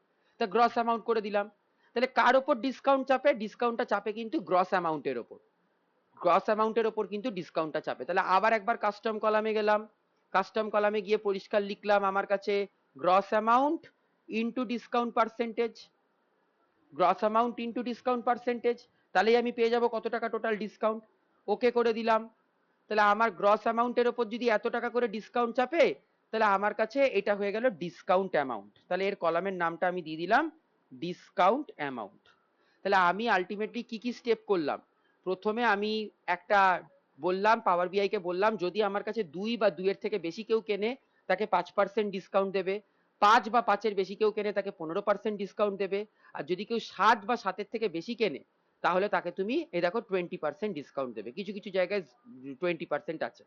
[SPEAKER 1] তা গ্রস অ্যামাউন্ট করে দিলাম। তাহলে কার ওপর ডিসকাউন্ট চাপে? ডিসকাউন্টটা চাপে কিন্তু গ্রস অ্যামাউন্টের ওপর, গ্রস অ্যামাউন্টের ওপর কিন্তু ডিসকাউন্টটা চাপে। তাহলে আবার একবার কাস্টম কলামে গেলাম, কাস্টম কলামে গিয়ে পরিষ্কার লিখলাম আমার কাছে gross amount into discount percentage, gross amount into discount percentage, তাহলেই আমি পেয়ে যাব কত টাকা টোটাল ডিসকাউন্ট। ওকে করে দিলাম। তাহলে আমার গ্রস অ্যামাউন্টের ওপর যদি এত টাকা করে ডিসকাউন্ট চাপে, তাহলে আমার কাছে এটা হয়ে গেল ডিসকাউন্ট অ্যামাউন্ট। তাহলে এর কলামের নামটা আমি দিয়ে দিলাম ডিসকাউন্ট অ্যামাউন্ট। তাহলে আমি আলটিমেটলি কি কি স্টেপ করলাম? প্রথমে আমি একটা বললাম, পাওয়ার বিআই কে বললাম যদি আমার কাছে 2 বা 2 এর থেকে বেশি কেউ কেনে তাকে 5% ডিসকাউন্ট দেবে, 5 বা 5 এর বেশি কেউ কেনে তাকে 15% ডিসকাউন্ট দেবে, আর যদি কেউ 7 বা 7 এর থেকে বেশি কেনে তাহলে তাকে তুমি এই দেখো 20% ডিসকাউন্ট দেবে। কিছু কিছু জায়গায় 20% আছে।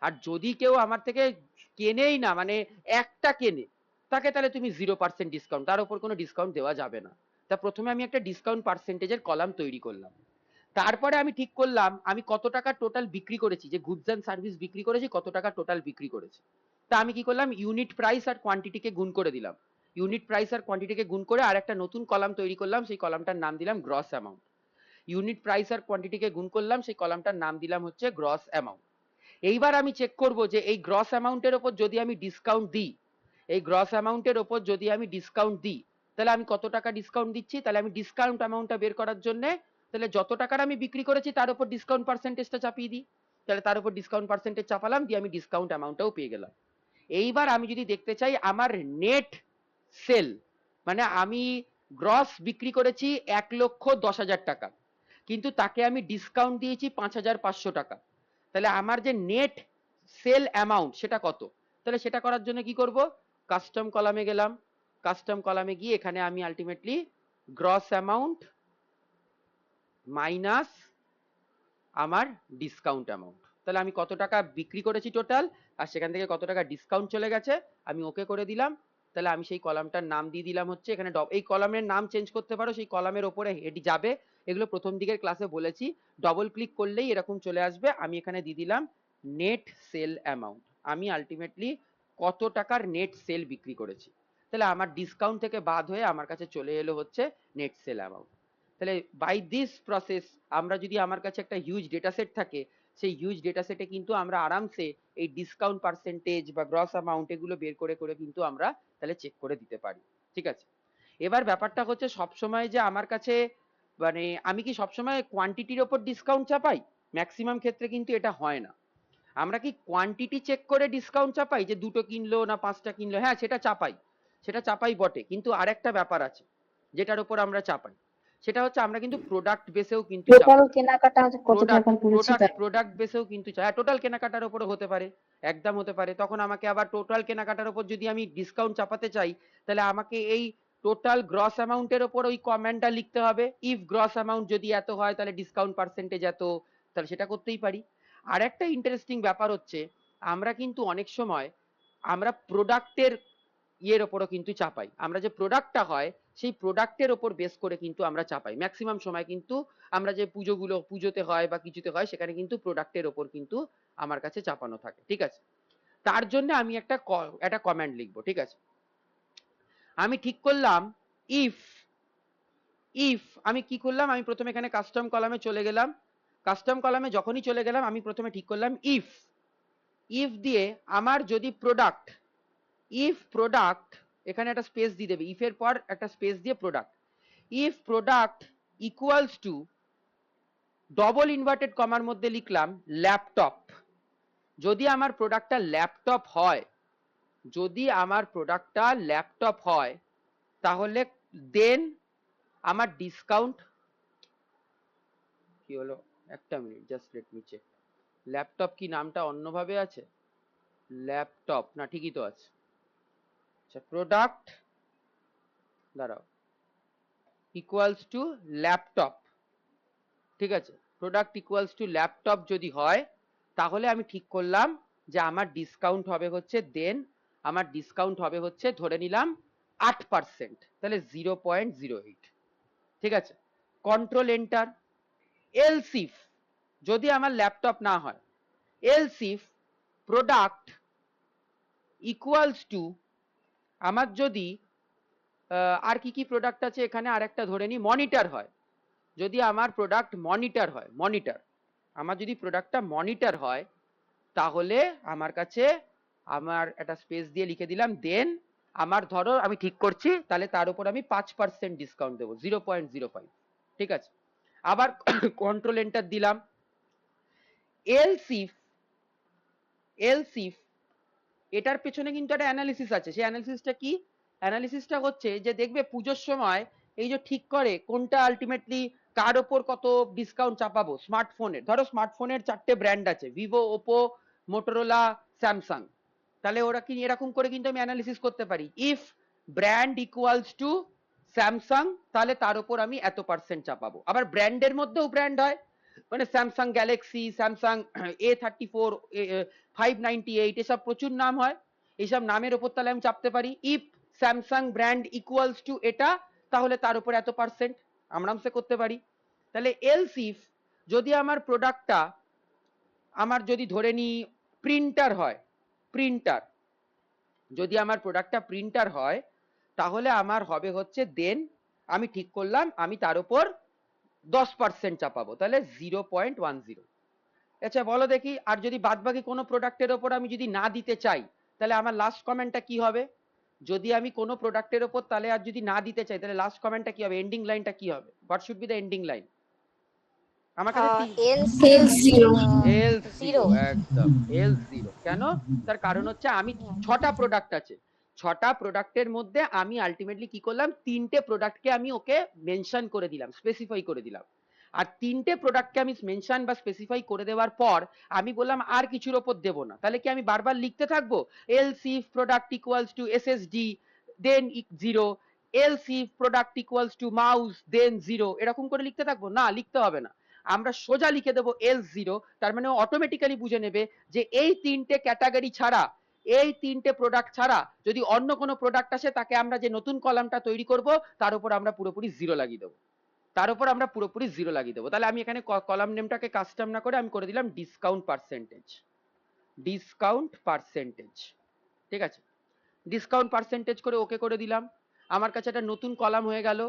[SPEAKER 1] আর যদি কেউ আমার থেকে কেনেই না, মানে একটা কেনে, তাকে তাহলে তুমি 0% ডিসকাউন্ট, তার উপর কোনো ডিসকাউন্ট দেওয়া যাবে না। তা প্রথমে আমি একটা ডিসকাউন্ট পার্সেন্টেজের কলাম তৈরি করলাম। তারপরে আমি ঠিক করলাম আমি কত টাকা টোটাল বিক্রি করেছি, যে গুডস অ্যান্ড সার্ভিস বিক্রি করেছি কত টাকা টোটাল বিক্রি করেছি। তা আমি কি করলাম, ইউনিট প্রাইস আর কোয়ান্টিটিকে গুণ করে দিলাম। ইউনিট প্রাইস আর কোয়ান্টিটিকে গুণ করে আর একটা নতুন কলাম তৈরি করলাম, সেই কলামটার নাম দিলাম গ্রস অ্যামাউন্ট। ইউনিট প্রাইস আর কোয়ান্টিটিকে গুণ করলাম, সেই কলামটার নাম দিলাম হচ্ছে গ্রস অ্যামাউন্ট। এইবার আমি চেক করব যে এই গ্রস অ্যামাউন্টের ওপর যদি আমি ডিসকাউন্ট দিই, এই গ্রস অ্যামাউন্টের ওপর যদি আমি ডিসকাউন্ট দিই, তাহলে আমি কত টাকা ডিসকাউন্ট দিচ্ছি। তাহলে আমি ডিসকাউন্ট অ্যামাউন্টটা বের করার জন্য তাহলে যত টাকার আমি বিক্রি করেছি তার উপর ডিসকাউন্ট পার্সেন্টেজটা চাপিয়ে দিই। তাহলে তার উপর ডিসকাউন্ট পার্সেন্টেজ চাপালাম, দিয়ে আমি ডিসকাউন্ট অ্যামাউন্টটাও পেয়ে গেলাম। এইবার আমি যদি দেখতে চাই আমার নেট সেল, মানে আমি গ্রস বিক্রি করেছি 1,10,000 টাকা, কিন্তু তাকে আমি ডিসকাউন্ট দিয়েছি 5,500 টাকা, তাহলে আমার যে নেট সেল অ্যামাউন্ট সেটা কত? তাহলে সেটা করার জন্য কি করব, কাস্টম কলামে গেলাম, কাস্টম কলামে গিয়ে এখানে আমি আলটিমেটলি গ্রস অ্যামাউন্ট মাইনাস আমার ডিসকাউন্ট অ্যামাউন্ট, তাহলে আমি কত টাকা বিক্রি করেছি টোটাল, আর সেখান থেকে কত টাকা ডিসকাউন্ট চলে গেছে আমি ওকে করে দিলাম। তাহলে আমি সেই কলামটার নাম দিয়ে দিলাম হচ্ছে এখানে, এই কলামের নাম চেঞ্জ করতে পারো, সেই কলামের ওপরে হেড যাবে, এগুলো প্রথম দিকের ক্লাসে বলেছি, ডবল ক্লিক করলেই এরকম চলে আসবে। আমি এখানে দিয়ে দিলাম নেট সেল অ্যামাউন্ট, আমি আলটিমেটলি কত টাকার নেট সেল বিক্রি করেছি। তাহলে আমার ডিসকাউন্ট থেকে বাদ হয়ে আমার কাছে চলে এলো হচ্ছে নেট সেল অ্যামাউন্ট। তাহলে বাই দিস প্রসেস আমরা যদি আমার কাছে একটা হিউজ ডেটা সেট থাকে, সেই হিউজ ডেটা সেটে কিন্তু আমরা আরামসে এই ডিসকাউন্ট পার্সেন্টেজ বা গ্রস অ্যামাউন্ট এগুলো বের করে করে কিন্তু আমরা তাহলে চেক করে দিতে পারি। ঠিক আছে, এবার ব্যাপারটা হচ্ছে সবসময় যে আমার কাছে মানে আমি কি সবসময় কোয়ান্টিটির ওপর ডিসকাউন্ট চাপাই? ম্যাক্সিমাম ক্ষেত্রে কিন্তু এটা হয় না। আমরা কি কোয়ান্টিটি চেক করে ডিসকাউন্ট চাপাই, যে দুটো কিনলো না পাঁচটা কিনলো? হ্যাঁ সেটা চাপাই, সেটা চাপাই বটে, কিন্তু আরেকটা ব্যাপার আছে, যেটার উপর আমরা চাপাই, সেটা হচ্ছে আমরা কিন্তু প্রোডাক্ট বেসেও কিন্তু
[SPEAKER 3] টোটাল
[SPEAKER 1] চাপাই।
[SPEAKER 3] কেনাকাটা কত টাকা করেছি তাই?
[SPEAKER 1] প্রোডাক্ট বেসেও কিন্তু চাই, টোটাল কেনাকাটার উপরে হতে পারে, একদম হতে পারে। তখন আমাকে আবার টোটাল কেনাকাটার উপর যদি আমি ডিসকাউন্ট চাপাতে চাই, তাহলে আমাকে এই টোটাল গ্রস অ্যামাউন্টের উপর ওই কমেন্টটা লিখতে হবে। ইফ গ্রস অ্যামাউন্ট যদি এত হয় তাহলে ডিসকাউন্ট পার্সেন্টেজ এত, তাহলে সেটা করতেই পারি। আর একটা ইন্টারেস্টিং ব্যাপার হচ্ছে, আমরা কিন্তু অনেক সময় আমরা প্রোডাক্টের ইয়ের ওপরও কিন্তু চাপাই। আমরা যে প্রোডাক্টটা হয় সেই প্রোডাক্টের ওপর বেস করে কিন্তু আমরা চাপাই ম্যাক্সিমাম সময়। কিন্তু আমরা যে পুজোতে হয় বা কিছুতে হয়, সেখানে কিন্তু প্রোডাক্টের ওপর কিন্তু আমার কাছে চাপানো থাকে, ঠিক আছে। তার জন্য আমি একটা কমেন্ট লিখবো, ঠিক আছে। আমি ঠিক করলাম ইফ ইফ আমি কি করলাম, আমি প্রথমে এখানে কাস্টম কলামে চলে গেলাম। কাস্টম কলামে যখনই চলে গেলাম, আমি প্রথমে ঠিক করলাম ইফ দিয়ে আমার যদি প্রোডাক্ট, ইফ প্রোডাক্ট, এখানে একটা স্পেস দিয়ে দেবে, ইফ এর পর একটা স্পেস দিয়ে product, if product equals two double inverted কমার মধ্যে লিখলাম ল্যাপটপ। যদি আমার প্রোডাক্টটা ল্যাপটপ হয়, যদি আমার প্রোডাক্টটা ল্যাপটপ হয়, তাহলে দেন আমার ডিসকাউন্ট কি হলো, একটা minute, just let me check. Laptop কি নামটা অন্যভাবে আছে? ল্যাপটপ না, ঠিকই তো আছে। আচ্ছা, প্রোডাক্ট দাঁড়াও ইকুয়ালস টু ল্যাপটপ, ঠিক আছে। প্রোডাক্ট ইকুয়ালস টু ল্যাপটপ যদি হয়, তাহলে আমি ঠিক করলাম যে আমার ডিসকাউন্ট হবে হচ্ছে, দেন আমার ডিসকাউন্ট হবে হচ্ছে ধরে নিলাম 8%, তাহলে 0.08, ঠিক আছে। Control enter. এলস ইফ যদি আমার ল্যাপটপ না হয়, else if product equals two, আমার যদি আর কি কি প্রোডাক্ট আছে এখানে, আর একটা ধরে নি মনিটর হয়। যদি আমার প্রোডাক্ট মনিটর হয়, মনিটর, আমার যদি প্রোডাক্টটা মনিটর হয়, তাহলে আমার কাছে, আমার একটা স্পেস দিয়ে লিখে দিলাম দেন আমার, ধরো আমি ঠিক করছি, তাহলে তার উপর আমি 5% ডিসকাউন্ট দেবো, 0.05, ঠিক আছে। আবার কন্ট্রোল এন্টার দিলাম। এলস ইফ এটার পেছনে কিন্তু একটা অ্যানালিসিস আছে। সেই অ্যানালিসিসটা কি? অ্যানালিসিসটা হচ্ছে যে দেখবে পুজোর সময় এই যে ঠিক করে কোনটা আলটিমেটলি কার ওপর কত ডিসকাউন্ট চাপাবো। স্মার্টফোনের, ধরো স্মার্টফোনের 4টে ব্র্যান্ড আছে, ভিভো, ওপো, মোটরোলা, স্যামসাং। তাহলে ওরা কি এরকম করে কিন্তু আমি অ্যানালিসিস করতে পারি, if brand equals to Samsung, তাহলে তার উপর আমি এত পার্সেন্ট চাপাবো। আবার ব্র্যান্ডের মধ্যেও ব্র্যান্ড হয়, মানে স্যামসাং গ্যালাক্সি, স্যামসাং A34, 598, এসব প্রচুর নাম হয়। এইসব নামের উপর তাহলে আমি চাপতে পারি, if Samsung brand equals to এটা, তাহলে তার উপর এত পার্সেন্ট, আমরামসে করতে পারি। তাহলে এলস ইফ যদি আমার প্রোডাক্টটা, আমার যদি ধরে নি প্রিন্টার হয়, প্রিন্টার, যদি আমার প্রোডাক্টটা প্রিন্টার হয়, তাহলে আমার হবে হচ্ছে দেন আমি ঠিক করলাম আমি তার উপর 10% চাপাবো, তাহলে 0.10। আচ্ছা বলো দেখি, আর যদি বাদবাকি কোনো প্রোডাক্টের ওপর আমি যদি না দিতে চাই, তাহলে আমার লাস্ট কমেন্টটা কি হবে? যদি আমি কোনো প্রোডাক্টের ওপর তাহলে আর যদি না দিতে চাই, তাহলে লাস্ট কমেন্টটা কি হবে, এন্ডিং লাইনটা কি হবে? What should be the ending line? আমার কাছে
[SPEAKER 2] else
[SPEAKER 3] else zero.
[SPEAKER 1] L zero,
[SPEAKER 2] zero.
[SPEAKER 1] একদম এল জিরো। কেন? তার কারণ হচ্ছে আমি 6টা প্রোডাক্ট আছে, 6টা প্রোডাক্টের মধ্যে আমি আলটিমেটলি কি করলাম, 3টে প্রোডাক্টকে আমি ওকে মেনশন করে দিলাম, স্পেসিফাই করে দিলাম। আর 3টে প্রোডাক্টকে আমি মেনশন বা স্পেসিফাই করে দেওয়ার পর আমি বললাম আর কিছুর ওপর দেবো না, তাহলে কি আমি বারবার লিখতে থাকবো else if product equals to SSD then zero, else if product equals to mouse then zero, এরকম করে লিখতে থাকবো? না, লিখতে হবে না। আমরা সোজা লিখে দেবো এলস জিরো, তার মানে অটোমেটিক্যালি বুঝে নেবে যে এই 3টে ক্যাটাগরি ছাড়া, এই 3টে প্রোডাক্ট ছাড়া যদি অন্য কোনো প্রোডাক্ট আসে, তাকে আমরা যে নতুন কলামটা তৈরি করব তার উপর আমরা পুরোপুরি জিরো লাগিয়ে দেবো, তার উপর আমরা পুরোপুরি জিরো লাগিয়ে দেবো। তাহলে আমি এখানে কলাম নেমটাকে কাস্টম না করে আমি করে দিলাম ডিসকাউন্ট পার্সেন্টেজ, ডিসকাউন্ট পার্সেন্টেজ, ঠিক আছে। ডিসকাউন্ট পার্সেন্টেজ করে ওকে করে দিলাম। আমার কাছে একটা নতুন কলাম হয়ে গেল।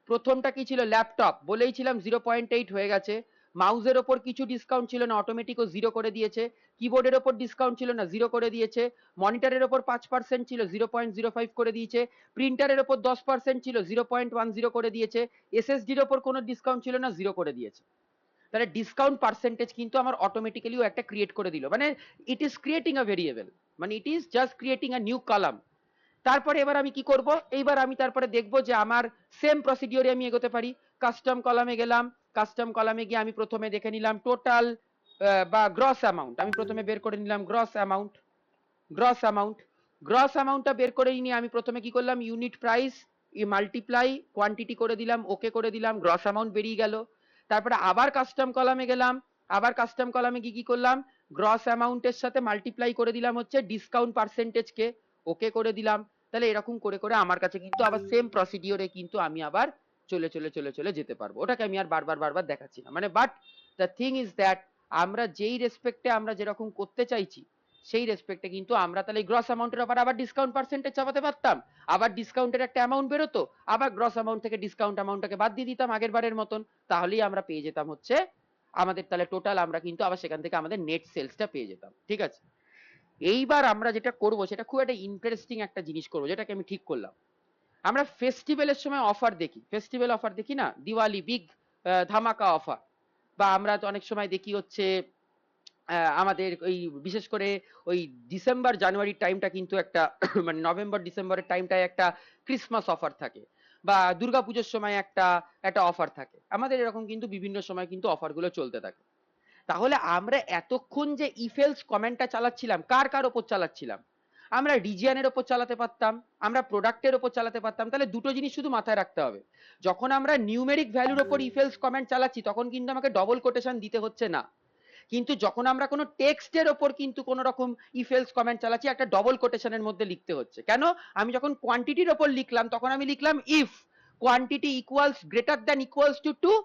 [SPEAKER 1] প্রথমটা কি ছিল, ল্যাপটপ, বলেইছিলাম 0.8 হয়ে গেছে। মাউসের ওপর কিছু ডিসকাউন্ট ছিল না, অটোমেটিক ও জিরো করে দিয়েছে। কিবোর্ডের ওপর ডিসকাউন্ট ছিল না, জিরো করে দিয়েছে। মনিটরের ওপর 5% ছিল, 0.05 করে দিয়েছে। প্রিন্টারের ওপর 10% ছিল, 0.10 করে দিয়েছে। এসএসডির ওপর কোনো ডিসকাউন্ট ছিল না, জিরো করে দিয়েছে। তাহলে ডিসকাউন্ট পার্সেন্টেজ কিন্তু আমার অটোমেটিক্যালি ও একটা ক্রিয়েট করে দিল, মানে it is creating a variable, মানে it is just creating a new column. তারপরে এবার আমি কি করব, এইবার আমি তারপরে দেখব যে আমার সেম প্রসিডিওরে আমি এগোতে পারি। কাস্টম কলামে গেলাম, কাস্টম কলামে গিয়ে আমি প্রথমে দেখে নিলাম টোটাল বা গ্রস অ্যামাউন্ট, আমি প্রথমে বের করে নিলাম gross amount. Gross amount, gross অ্যামাউন্টটা বের করে নিয়ে আমি প্রথমে কি করলাম, ইউনিট প্রাইস মাল্টিপ্লাই কোয়ান্টিটি করে দিলাম, ওকে করে দিলাম, গ্রস অ্যামাউন্ট বেরিয়ে গেল। তারপরে আবার কাস্টম কলামে গেলাম, আবার কাস্টম কলামে গিয়ে কি করলাম, গ্রস অ্যামাউন্টের সাথে মাল্টিপ্লাই করে দিলাম হচ্ছে ডিসকাউন্ট পার্সেন্টেজকে, ওকে করে দিলাম। তাহলে এরকম করে করে আমার কাছে কিন্তু আবার সেম প্রসিডিওরে কিন্তু আমি আবার চলে চলে চলে চলে যেতে পারবো। ওটাকে আমি আর বারবার বারবার দেখাচ্ছি না, মানে but the thing is that আমরা যেই রেসপেক্টে আমরা যেরকম করতে চাইছি সেই রেসপেক্টে কিন্তু আমরা তাহলে গ্রস অ্যামাউন্টের উপর আবার ডিসকাউন্ট পার্সেন্টেজ চাপাতে পারতাম, আবার ডিসকাউন্টের একটা অ্যামাউন্ট বেরোতো, আবার গ্রস অ্যামাউন্ট থেকে ডিসকাউন্ট অ্যামাউন্টটাকে বাদ দিয়ে দিতাম আগের বারের মতন, তাহলেই আমরা পেয়ে যেতাম হচ্ছে আমাদের তাহলে টোটাল, আমরা কিন্তু আবার সেখান থেকে আমাদের নেট সেলসটা পেয়ে যেতাম। ঠিক আছে, এইবার আমরা যেটা করব সেটা খুব একটা ইন্টারেস্টিং একটা জিনিস করবো, যেটাকে আমি ঠিক করলাম। আমরা ফেস্টিভ্যালের সময় অফার দেখি, ফেস্টিভ্যাল অফার দেখি না, দিওয়ালি বিগ ধামাকা অফার, বা আমরা তো অনেক সময় দেখি হচ্ছে আমাদের ওই বিশেষ করে ওই ডিসেম্বর জানুয়ারি টাইমটা কিন্তু একটা মানে নভেম্বর ডিসেম্বরের টাইমটায় একটা ক্রিসমাস অফার থাকে, বা দুর্গাপুজোর সময় একটা একটা অফার থাকে, আমাদের এরকম কিন্তু বিভিন্ন সময় কিন্তু অফারগুলো চলতে থাকে। তাহলে আমরা এতক্ষণ যে ইফেলস কমেন্টটা চালাচ্ছিলাম, কার কার ওপর চালাচ্ছিলাম, আমরা রিজিয়নের ওপর চালাতে পারতাম, আমরা প্রোডাক্টের ওপর চালাতে পারতাম। তাহলে দুটো জিনিস শুধু মাথায় রাখতে হবে, যখন আমরা নিউমেরিক ভ্যালুর ওপর ইফেলস কমেন্ট চালাচ্ছি তখন কিন্তু আমাকে ডবল কোটেশন দিতে হচ্ছে না, কিন্তু যখন আমরা কোনো টেক্সটের ওপর কিন্তু কোনো রকম ইফেলস কমেন্ট চালাচ্ছি একটা ডবল কোটেশনের মধ্যে লিখতে হচ্ছে। কেন, আমি যখন কোয়ান্টিটির ওপর লিখলাম তখন আমি লিখলাম if quantity equals greater than equals two 2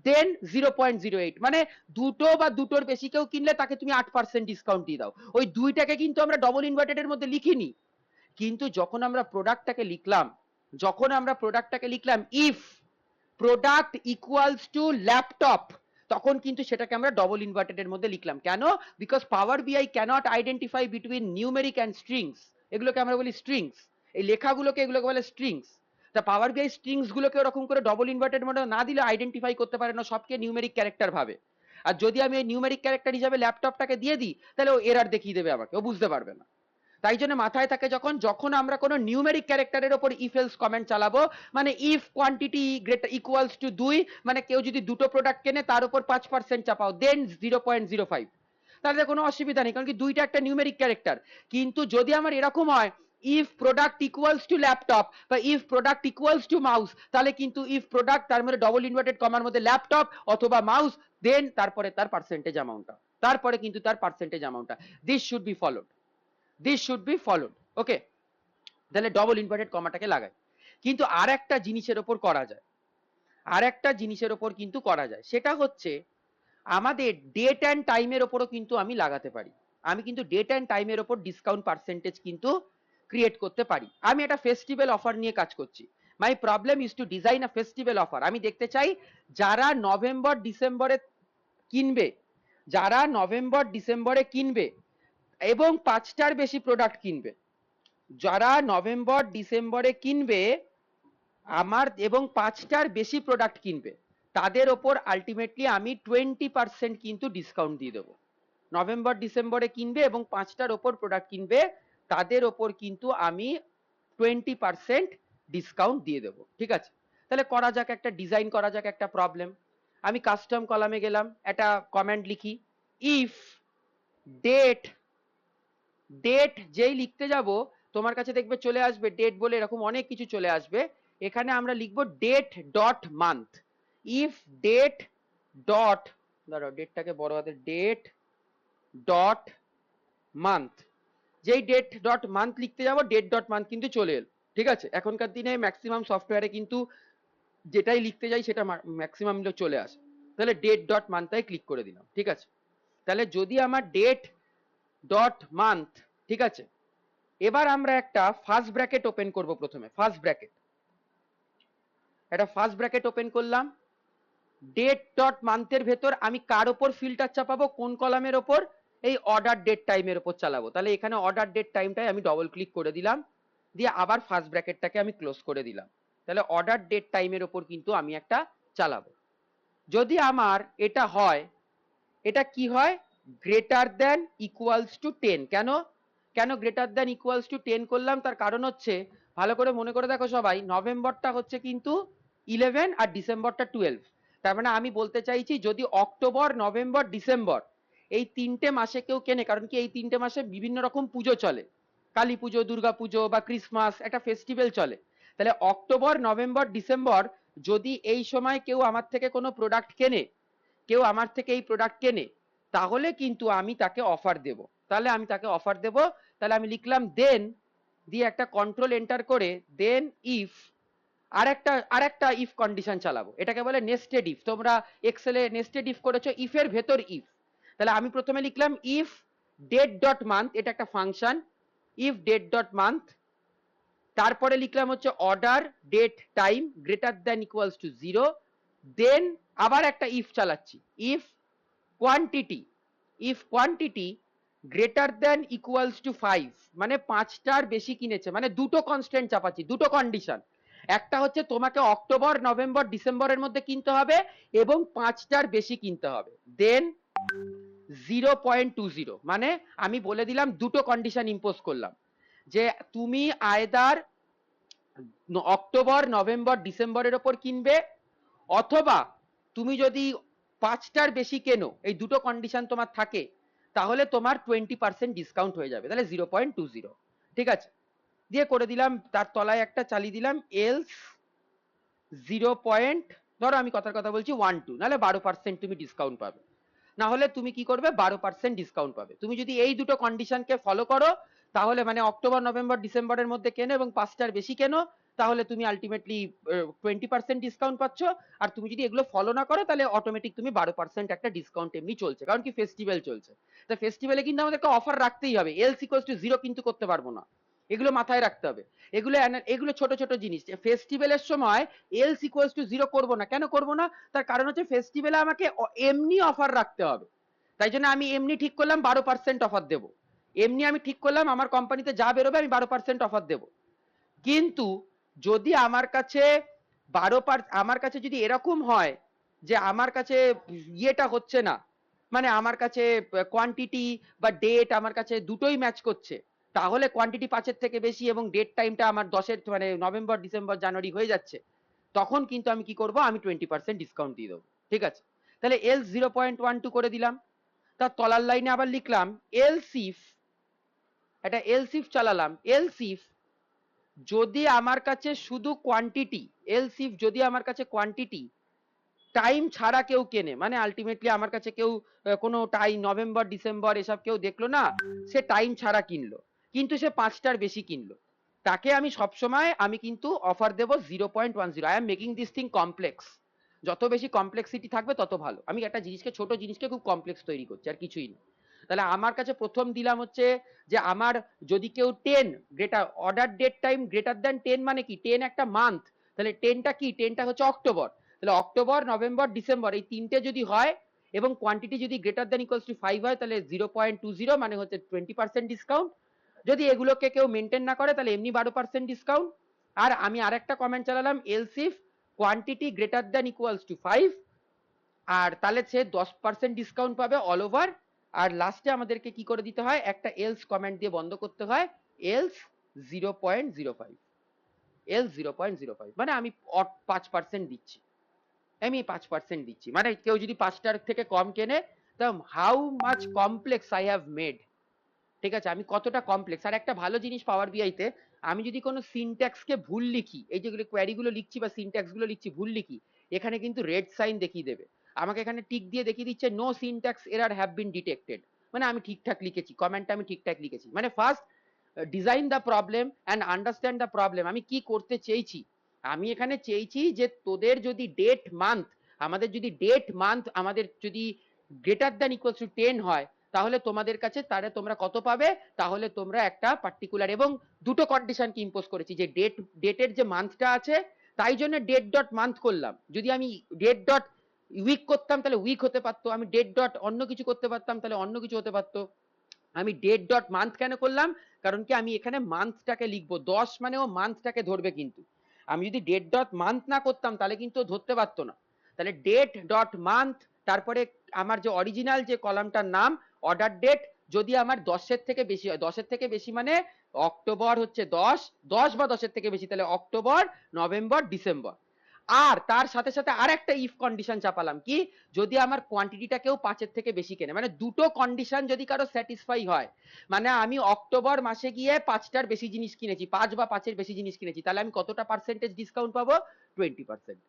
[SPEAKER 1] দেন 0.08, মানে দুটো বা দুটোর বেশি কেউ কিনলে তাকে তুমি 8% ডিসকাউন্ট দিয়ে দাও। ওই দুইটাকে কিন্তু আমরা ডবল ইনভার্টেড এর মধ্যে লিখিনি, কিন্তু যখন আমরা প্রোডাক্টটাকে লিখলাম, যখন আমরা প্রোডাক্টটাকে লিখলাম if product equals to laptop, তখন কিন্তু সেটাকে আমরা ডবল ইনভার্টেড এর মধ্যে লিখলাম। কেন, because power BI can't identify between numeric and strings, এগুলোকে আমরা বলি স্ট্রিংস, এই লেখাগুলোকে এগুলোকে বলে স্ট্রিংস। তা পাওয়ার বিআই স্ট্রিংস গুলোকে ওরকম করে ডবল ইনভার্টেড মধ্যে না দিলে আইডেন্টিফাই করতে পারে না, সবকে নিউমেরিক ক্যারেক্টার ভাবে। আর যদি আমি এই নিউমেরিক ক্যারেক্টার হিসাবে ল্যাপটপটাকে দিয়ে দিই তাহলে ও এরর দেখিয়ে দেবে আমাকে, ও বুঝতে পারবে না। তাই জন্য মাথায় থাকে যখন যখন আমরা কোনো নিউমেরিক ক্যারেক্টারের উপর ইফ এলস কমেন্ট চালাবো, মানে if quantity greater equals to 2, মানে কেউ যদি দুটো প্রোডাক্ট কেনে তার উপর 5% চাপাও দেন 0.05, তাহলে কোনো অসুবিধা নেই, কারণ কি দুইটা একটা নিউমেরিক ক্যারেক্টার। কিন্তু যদি আমার এরকম হয় if product equals to laptop বা if product equals to mouse, তাহলে কিন্তু ইফ প্রোডাক্ট তার মধ্যে ডবল ইনভার্টেড কমার মধ্যে ল্যাপটপ অথবা মাউস, দেন তারপরে তার পার্সেন্টেজ অ্যামাউন্টটা, তারপরে কিন্তু তার পার্সেন্টেজ অ্যামাউন্টটা, this should be followed, this should be followed. Okay, তাহলে ডবল ইনভার্টেড কমাটাকে লাগাই। কিন্তু আর একটা জিনিসের ওপর করা যায়, আর একটা জিনিসের ওপর কিন্তু করা যায়, সেটা হচ্ছে আমাদের ডেট অ্যান্ড টাইমের ওপরও কিন্তু আমি লাগাতে পারি। আমি কিন্তু ডেট অ্যান্ড টাইমের ওপর ডিসকাউন্ট পার্সেন্টেজ কিন্তু ক্রিয়েট করতে পারি। আমি একটা ফেস্টিভ্যাল অফার নিয়ে কাজ করছি, my problem is to design a festival offer. আমি দেখতে চাই যারা নভেম্বর ডিসেম্বরে কিনবে, যারা নভেম্বর ডিসেম্বরে কিনবে এবং 5টার বেশি প্রোডাক্ট কিনবে, যারা নভেম্বর ডিসেম্বরে কিনবে আমার এবং 5টার বেশি প্রোডাক্ট কিনবে, তাদের ওপর আলটিমেটলি আমি 20% কিন্তু ডিসকাউন্ট দিয়ে দেবো। নভেম্বর ডিসেম্বরে কিনবে এবং 5টার ওপর প্রোডাক্ট কিনবে, তাদের ওপর কিন্তু আমি 20% ডিসকাউন্ট দিয়ে দেবো। ঠিক আছে, তাহলে করা যাক, একটা ডিজাইন করা যাক একটা প্রবলেম। আমি কাস্টম কলামে গেলাম, একটা কমেন্ট লিখি ইফ ডেট, ডেট যেই লিখতে যাব তোমার কাছে দেখবে চলে আসবে ডেট বলে এরকম অনেক কিছু চলে আসবে, এখানে আমরা লিখবো date dot month. If date dot, দাঁড়াও ডেটটাকে বড় হাতে, ডেট ডট মান্থ, যেই ডেট ডট মান্থ লিখতে যাব ডেট ডট মান্থ কিন্তু চলে এলো। ঠিক আছে, এখনকার দিনে ম্যাক্সিমাম সফটওয়্যারে কিন্তু যেটাই লিখতে যাই সেটা ম্যাক্সিমাম চলে আসে। তাহলে ডেট ডট মান্থটাই ক্লিক করে দিলাম। ঠিক আছে, তাহলে যদি আমার ডেট ডট মান্থ, ঠিক আছে, এবার আমরা একটা ফার্স্ট ব্র্যাকেট ওপেন করব, প্রথমে ফার্স্ট ব্র্যাকেট, একটা ফার্স্ট ব্র্যাকেট ওপেন করলাম। ডেট ডট মান্থের ভেতর আমি কার ওপর ফিল্টার চাপাবো, কোন কলামের ওপর, এই অর্ডার ডেট টাইমের ওপর চালাবো। তাহলে এখানে অর্ডার ডেট টাইমটাই আমি ডবল ক্লিক করে দিলাম, দিয়ে আবার ফার্স্ট ব্র্যাকেটটাকে আমি ক্লোজ করে দিলাম। তাহলে অর্ডার ডেট টাইমের ওপর কিন্তু আমি একটা চালাবো। যদি আমার এটা হয়, এটা কি হয়, গ্রেটার দ্যান ইকুয়ালস টু 10, কেন, কেন গ্রেটার দ্যান ইকুয়ালস টু 10 করলাম, তার কারণ হচ্ছে ভালো করে মনে করে দেখো সবাই, নভেম্বরটা হচ্ছে কিন্তু 11 আর ডিসেম্বরটা 12। তার মানে আমি বলতে চাইছি যদি অক্টোবর নভেম্বর ডিসেম্বর এই 3টে মাসে কেউ কেনে, কারণ কি এই 3টে মাসে বিভিন্ন রকম পুজো চলে, কালী পুজো, দুর্গা পুজো বা ক্রিসমাস, একটা ফেস্টিভ্যাল চলে, তাহলে অক্টোবর নভেম্বর ডিসেম্বর যদি এই সময় কেউ আমার থেকে কোনো প্রোডাক্ট কেনে, কেউ আমার থেকে এই প্রোডাক্ট কেনে, তাহলে কিন্তু আমি তাকে অফার দেব। তাহলে আমি তাকে অফার দেব, তাহলে আমি লিখলাম দেন, দিয়ে একটা কন্ট্রোল এন্টার করে দেন ইফ, আরেকটা ইফ কন্ডিশন চালাবো, এটাকে বলে নেস্টেড ইফ। তোমরা এক্সেলে নেস্টেড ইফ করেছো, ইফের ভেতর ইফ। তাহলে আমি প্রথমে লিখলাম ইফ ডেট ডট মান্থ, এটা একটা function, if date dot month, তারপরে লিখলাম হচ্ছে order date time greater than equals to 0, then আবার একটা ইফ চালাচ্ছি, if quantity greater than equals to 5, মানে 5টার বেশি কিনেছে, মানে দুটো কনস্ট্যান্ট চাপাচ্ছি, দুটো কন্ডিশন। একটা হচ্ছে তোমাকে অক্টোবর নভেম্বর ডিসেম্বরের মধ্যে কিনতে হবে এবং 5টার বেশি কিনতে হবে, দেন 0.20, মানে আমি বলে দিলাম দুটো কন্ডিশন ইম্পোজ করলাম, যে তুমি আয়দার অক্টোবর নভেম্বর ডিসেম্বরের ওপর কিনবে, অথবা তুমি যদি 5টার বেশি কেনো, এই দুটো কন্ডিশন তোমার থাকে, তাহলে তোমার 20% ডিসকাউন্ট হয়ে যাবে, তাহলে 0.20। ঠিক আছে, দিয়ে করে দিলাম, তার তলায় একটা চালিয়ে দিলাম এলস 0. ধরো আমি কথার কথা বলছি 12, নাহলে 12% তুমি ডিসকাউন্ট পাবে, না হলে তুমি কি করবে 12% ডিসকাউন্ট পাবে। তুমি যদি এই দুটো কন্ডিশনকে ফলো করো, তাহলে মানে অক্টোবর নভেম্বর ডিসেম্বরের মধ্যে কেনো এবং 5টার বেশি কেনো, তাহলে তুমি আলটিমেটলি 20% ডিসকাউন্ট পাচ্ছ। আর তুমি যদি এগুলো ফলো না করো, তাহলে অটোমেটিক তুমি 12% একটা ডিসকাউন্ট এমনি চলছে, কারণ কি ফেস্টিভ্যাল চলছে। তা ফেস্টিভ্যালে কিন্তু আমাদেরকে অফার রাখতেই হবে, এলস ইকুয়ালস টু 0 কিন্তু করতে পারবো না, এগুলো মাথায় রাখতে হবে। এগুলো ছোট ছোট জিনিস, ফেস্টিভ্যালের সময় এলস ইকুয়ালস টু 0 করবো না। কেন করবো না, তার কারণ হচ্ছে ফেস্টিভ্যালে আমাকে এমনি অফার রাখতে হবে, তাই জন্য আমি এমনি ঠিক করলাম 12% অফার দেবো, এমনি আমি ঠিক করলাম আমার কোম্পানিতে যা বেরোবে আমি 12% অফার দেবো। কিন্তু যদি আমার কাছে আমার কাছে যদি এরকম হয় যে আমার কাছে ইয়েটা হচ্ছে না, মানে আমার কাছে কোয়ান্টিটি বা ডেট আমার কাছে দুটোই ম্যাচ করছে, তাহলে কোয়ান্টিটি 5-এর থেকে বেশি এবং ডেট টাইমটা আমার 10-এর মানে নভেম্বর ডিসেম্বর জানুয়ারি হয়ে যাচ্ছে, তখন কিন্তু আমি কি করব, আমি 20% ডিসকাউন্ট দিয়ে দেবো। ঠিক আছে, তাহলে এল 0.12 করে দিলাম, তার তলার লাইনে আবার লিখলাম এলসিফ, এটা এলসিফ চালালাম, এলসিফ যদি আমার কাছে শুধু কোয়ান্টিটি, এলসিফ যদি আমার কাছে কোয়ান্টিটি টাইম ছাড়া কেউ কেনে, মানে আলটিমেটলি আমার কাছে কেউ কোনো টাইম নভেম্বর ডিসেম্বর এসব কেউ দেখলো না, সে টাইম ছাড়া কিনলো, কিন্তু সে 5টার বেশি কিনলো, তাকে আমি সবসময় আমি কিন্তু অফার দেবো 0.10। I am making this thing complex, যত বেশি কমপ্লেক্সিটি থাকবে তত ভালো। আমি একটা জিনিসকে, ছোট জিনিসকে খুব কমপ্লেক্স তৈরি করছি, আর কিছুই না। তাহলে আমার কাছে প্রথম দিলাম হচ্ছে যে আমার যদি কেউ 10 greater order date time greater than 10, মানে কি 10 একটা মান্থ, তাহলে 10টা কি, 10টা হচ্ছে অক্টোবর, তাহলে অক্টোবর নভেম্বর ডিসেম্বর এই 3টে যদি হয় এবং কোয়ান্টিটি যদি গ্রেটার দ্যান ইকুয়ালস টু 5 হয়, তাহলে 0.20 মানে হচ্ছে 20% ডিসকাউন্ট। যদি এগুলোকে কেউ মেনটেন না করে, তাহলে এমনি 12% ডিসকাউন্ট। আর আমি আরেকটা কমেন্ট চালালাম elseif quantity greater than equals to 5, আর তাহলে সে 10% ডিসকাউন্ট পাবে অল ওভার। আর লাস্টে আমাদেরকে কি করে দিতে হয়, একটা এলস কমেন্ট দিয়ে বন্ধ করতে হয়, এলস 0.05, এলস 0.05 মানে আমি 5% দিচ্ছি, আমি 5% দিচ্ছি, মানে কেউ যদি 5টার থেকে কম কেনে, তো how much complex I have made. ঠিক আছে, আমি কতটা কমপ্লেক্স। আর একটা ভালো জিনিস পাওয়ার বিআইতে, আমি যদি কোনো সিনট্যাক্সকে ভুল লিখি, এই যেগুলো কোয়ারিগুলো লিখছি বা সিনট্যাক্স গুলো লিখছি ভুল লিখি, এখানে কিন্তু রেড সাইন দেখিয়ে দেবে, আমাকে এখানে টিক দিয়ে দেখিয়ে দিচ্ছে no syntax error have been detected, মানে আমি ঠিকঠাক লিখেছি, কমেন্টটা আমি ঠিকঠাক লিখেছি। মানে first design the problem and understand the problem, আমি কি করতে চেয়েছি। আমি এখানে চেয়েছি যে তোদের যদি ডেট মান্থ, আমাদের যদি গ্রেটার দ্যান ইকুয়ালস টু 10 হয়, তাহলে তোমাদের কাছে তাহলে তোমরা কত পাবে, তাহলে তোমরা একটা পার্টিকুলার, এবং দুটো কন্ডিশনকে ইম্পোজ করেছি, যে ডেটের যে মান্থটা আছে তাই জন্য ডেট ডট মান্থ করলাম। যদি আমি ডেট ডট উইক করতাম তাহলে উইক হতে পারতো, আমি ডেট ডট অন্য কিছু করতে পারতাম তাহলে অন্য কিছু হতে পারতো। আমি ডেট ডট মান্থ কেন করলাম, কারণ কি আমি এখানে মান্থটাকে লিখবো, 10 মানে ও মান্থটাকে ধরবে, কিন্তু আমি যদি ডেট ডট মান্থ না করতাম তাহলে কিন্তু ধরতে পারতো না। তাহলে ডেট ডট মান্থ, তারপরে আমার যে অরিজিনাল যে কলামটার নাম অর্ডার ডেট, যদি আমার 10-এর থেকে বেশি হয়, 10-এর থেকে বেশি মানে অক্টোবর হচ্ছে 10, 10 বা 10-এর থেকে বেশি, তাহলে অক্টোবর, নভেম্বর, ডিসেম্বর। আর তার সাথে সাথে আরেকটা ইফ কন্ডিশন চাপালাম, কি যদি আমার কোয়ান্টিটিটা কেউ 5-এর থেকে বেশি কেনে, মানে দুটো কন্ডিশন যদি কারো স্যাটিসফাই হয়, মানে আমি অক্টোবর মাসে গিয়ে 5টার বেশি জিনিস কিনেছি, 5 বা 5-এর বেশি জিনিস কিনেছি, তাহলে আমি কতটা পার্সেন্টেজ ডিসকাউন্ট পাবো? 20%।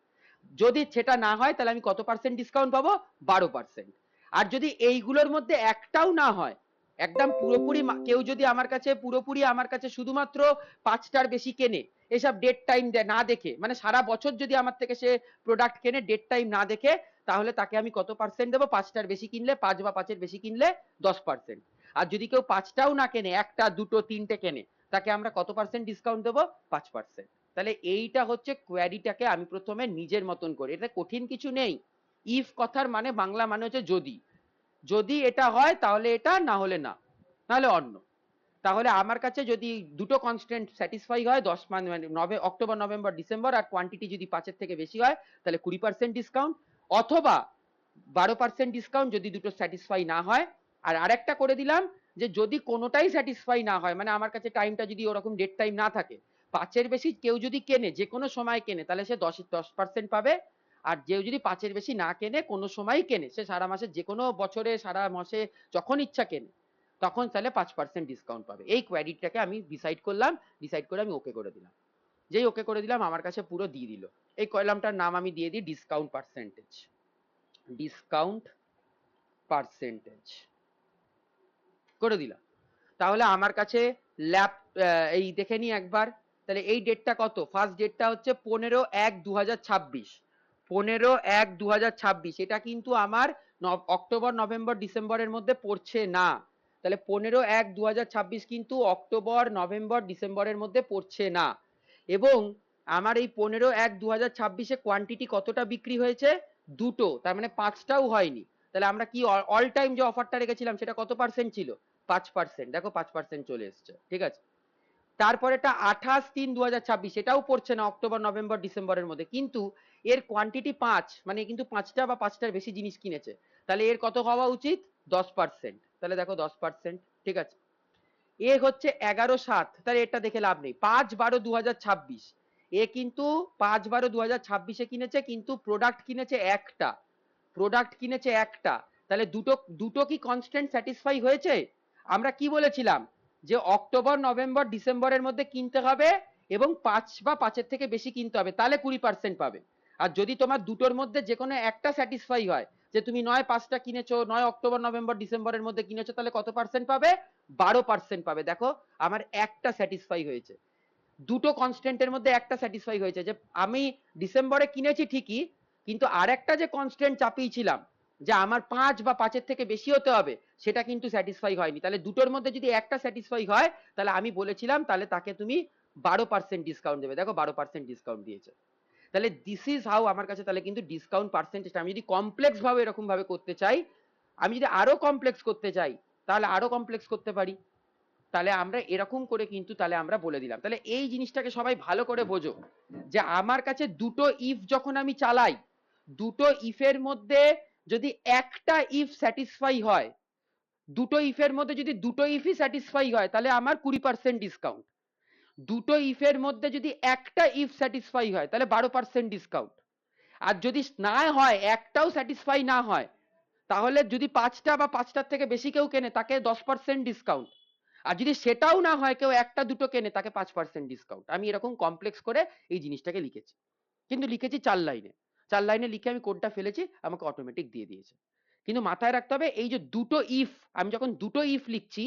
[SPEAKER 1] যদি সেটা না হয় তাহলে আমি কত পার্সেন্ট ডিসকাউন্ট পাবো? 12%। আর যদি এইগুলোর মধ্যে একটাও না হয়, একদম পুরোপুরি কেউ যদি আমার কাছে পুরোপুরি আমার কাছে শুধুমাত্র 5টার বেশি কেনে, এসব ডেট টাইম না দেখে, মানে সারা বছর যদি আমার থেকে সে প্রোডাক্ট কেনে ডেট টাইম না দেখে, তাহলে তাকে আমি কত পার্সেন্ট দেবো? 5টার বেশি কিনলে, 5 বা 5-এর বেশি কিনলে 10%। আর যদি কেউ 5টাও না কেনে, 1টা 2টো 3টে কেনে, তাকে আমরা কত পার্সেন্ট ডিসকাউন্ট দেবো? 5%। তাহলে এইটা হচ্ছে কোয়ারিটাকে আমি প্রথমে নিজের মতন করি, এটা কঠিন কিছু নেই। ইফ কথার মানে বাংলা মানে হচ্ছে যদি, যদি এটা হয় তাহলে এটা, না হলে না, নাহলে অন্য। তাহলে আমার কাছে যদি দুটো কনস্ট্যান্ট স্যাটিসফাই হয়, 10 মানে অক্টোবর, নভেম্বর, ডিসেম্বর, আর কোয়ান্টিটি যদি 5-এর থেকে বেশি হয়, তাহলে 20% ডিসকাউন্ট, অথবা 12% ডিসকাউন্ট যদি দুটো স্যাটিসফাই না হয়। আর আরেকটা করে দিলাম যে যদি কোনোটাই স্যাটিসফাই না হয়, মানে আমার কাছে টাইমটা যদি ওরকম ডেট টাইম না থাকে, 5-এর বেশি কেউ যদি কেনে, যে কোনো সময় কেনে, তাহলে সে 10% পাবে। আর কেউ যদি 5-এর বেশি না কেনে, কোনো সময় কেনে, সে সারা মাসে যে কোনো বছরে সারা মাসে যখন ইচ্ছা কেনে, তখন তাহলে 5% ডিসকাউন্ট পাবে। এই কোয়ারিটাকে আমি ডিসাইড করলাম, ডিসাইড করে আমি ওকে করে দিলাম। যেই ওকে করে দিলাম, আমার কাছে পুরো দিয়ে দিল। এই কলামটার নাম আমি দিয়ে দিই ডিসকাউন্ট পার্সেন্টেজ। ডিসকাউন্ট পার্সেন্টেজ করে দিলাম। তাহলে আমার কাছে ল্যাব, এই দেখে নি একবার, তাহলে এই ডেটটা কত? ফার্স্ট ডেটটা হচ্ছে 15/1/2026। 15/1/2026, এটা কিন্তু আমার অক্টোবর, নভেম্বর, ডিসেম্বরের মধ্যে পড়ছে না। তাহলে 15/1/2026 কিন্তু অক্টোবর, নভেম্বর, ডিসেম্বরের মধ্যে পড়ছে না। এবং আমার এই 15/1/2026-এ কোয়ান্টিটি কতটা বিক্রি হয়েছে? দুটো, তার মানে 5টাও হয়নি। তাহলে আমরা কি অল টাইম যে অফারটা রেখেছিলাম সেটা কত পার্সেন্ট ছিল? 5%। দেখো 5% চলে এসছে, ঠিক আছে। তারপর এটা 28/3/2026, এটাও পড়ছে না অক্টোবর, নভেম্বর, ডিসেম্বরের মধ্যে, কিন্তু এর কোয়ান্টিটি 5, মানে কিন্তু 5টা বা 5টার বেশি জিনিস কিনেছে, তাহলে এর কত হওয়া উচিত? 10%। তাহলে দেখো 10%, ঠিক আছে। এ হচ্ছে 11/7, তাহলে এটা দেখে লাভ নেই। 5/12/2026, এ কিন্তু 5/12/2026-এ কিনেছে, কিন্তু প্রোডাক্ট কিনেছে একটা, প্রোডাক্ট কিনেছে একটা। তাহলে দুটো দুটো কি কনস্ট্যান্ট স্যাটিসফাই হয়েছে? আমরা কি বলেছিলাম? যে অক্টোবর, নভেম্বর, ডিসেম্বরের মধ্যে কিনতে হবে এবং 5 বা 5-এর থেকে বেশি কিনতে হবে, তাহলে 20% পাবে। আর যদি তোমার দুটোর মধ্যে যে কোনো একটা স্যাটিসফাই হয়, যে তুমি নয় 5টা কিনেছো, নয় অক্টোবর, নভেম্বর, ডিসেম্বরের মধ্যে কিনেছো, তাহলে কত পার্সেন্ট পাবে? 12% পাবে। দেখো আমার একটা স্যাটিসফাই হয়েছে, দুটো কনস্ট্যান্টের মধ্যে একটা স্যাটিসফাই হয়েছে, যে আমি ডিসেম্বরে কিনেছি ঠিকই, কিন্তু আরেকটা যে কনস্ট্যান্ট চাপিয়েছিলাম যে আমার 5 বা 5-এর থেকে বেশি হতে হবে, সেটা কিন্তু স্যাটিসফাই হয়নি। তাহলে দুটোর মধ্যে যদি একটা স্যাটিসফাই হয়, তাহলে আমি বলেছিলাম তাহলে তাকে তুমি 12% ডিসকাউন্ট দেবে। দেখো 12% ডিসকাউন্ট দিয়েছে। তাহলে দিস ইজ হাউ আমার কাছে তাহলে কিন্তু ডিসকাউন্ট পার্সেন্টেজ, আমি যদি কমপ্লেক্স ভাবে এরকম ভাবে করতে চাই, আমি যদি আরো কমপ্লেক্স করতে চাই, তাহলে আরো কমপ্লেক্স করতে পারি। তাহলে আমরা এরকম করে কিন্তু তাহলে আমরা বলে দিলাম। তাহলে এই জিনিসটাকে সবাই ভালো করে বোঝো, যে আমার কাছে দুটো ইফ যখন আমি চালাই, দুটো ইফের মধ্যে যদি একটা ইফ স্যাটিসফাই হয়, দুটো ইফের মধ্যে যদি দুটো ইফই স্যাটিসফাই হয়, তাহলে আমার 20% ডিসকাউন্ট। দুটো ইফের মধ্যে যদি একটা ইফ স্যাটিসফাই হয়, তাহলে 12% ডিসকাউন্ট। আর যদি না হয়, একটাও স্যাটিসফাই না হয়, তাহলে যদি 5টা বা 5টার থেকে বেশি কেউ কেনে, তাকে 10% ডিসকাউন্ট। আর যদি সেটাও না হয়, কেউ একটা দুটো কেনে, তাকে 5% ডিসকাউন্ট। আমি এরকম কমপ্লেক্স করে এই জিনিসটাকে লিখেছি, কিন্তু লিখেছি 4 লাইনে। 4 লাইনে লিখে আমি কোডটা ফেলেছি, আমাকে অটোমেটিক দিয়ে দিয়েছে। কিন্তু মাথায় রাখতে হবে, এই যে দুটো ইফ, আমি যখন দুটো ইফ লিখছি,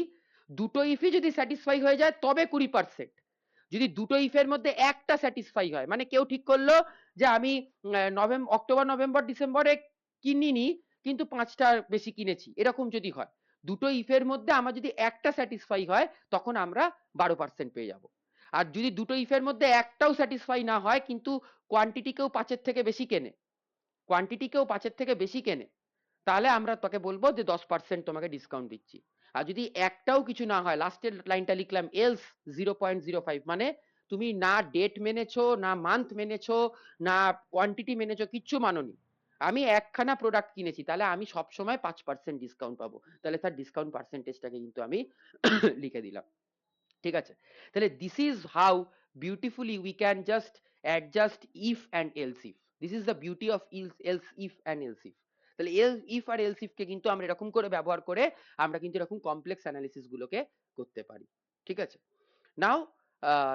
[SPEAKER 1] দুটো ইফই যদি স্যাটিসফাই হয়ে যায় তবে 20%। যদি দুটো ইফের মধ্যে একটা স্যাটিসফাই হয়, মানে কেউ ঠিক করলো যে আমি অক্টোবর, নভেম্বর, ডিসেম্বরে কিনিনি, কিন্তু 5টার বেশি কিনেছি, এরকম যদি হয়, দুটো ইফের মধ্যে আমার যদি একটা স্যাটিসফাই হয়, তখন আমরা 12% পেয়ে যাব। আর যদি দুটো ইফের মধ্যে একটাও স্যাটিসফাই না হয়, কিন্তু কোয়ান্টিটি কেউ 5-এর থেকে বেশি কেনে, কোয়ান্টিটি কেউ 5-এর থেকে বেশি কেনে, তাহলে আমরা তোকে বলবো যে 10% তোমাকে ডিসকাউন্ট দিচ্ছি। আর যদি একটাও কিছু না হয়, লাস্টের লাইনটা লিখলাম এলস 0.05, মানে তুমি না ডেট মেনেছো, না মান্থ মেনেছো, না কোয়ান্টিটি মেনেছো, কিচ্ছু মানোনি, আমি একখানা প্রোডাক্ট কিনেছি, তাহলে আমি সবসময় 5% ডিসকাউন্ট পাবো, তাহলে তার ডিসকাউন্ট পার্সেন্টেজটাকে কিন্তু আমি লিখে দিলাম। ঠিক আছে, তাহলে this is how beautifully we can just adjust if and else if. This is the beauty of else if and else if. তাহলে ইফ আর এলস ইফ কে কিন্তু আমরা এরকম করে ব্যবহার করে আমরা কিন্তু এরকম কমপ্লেক্স অ্যানালিসিস গুলোকে করতে পারি। ঠিক আছে, now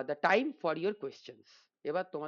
[SPEAKER 1] the time for your questions. এবার তোমাদের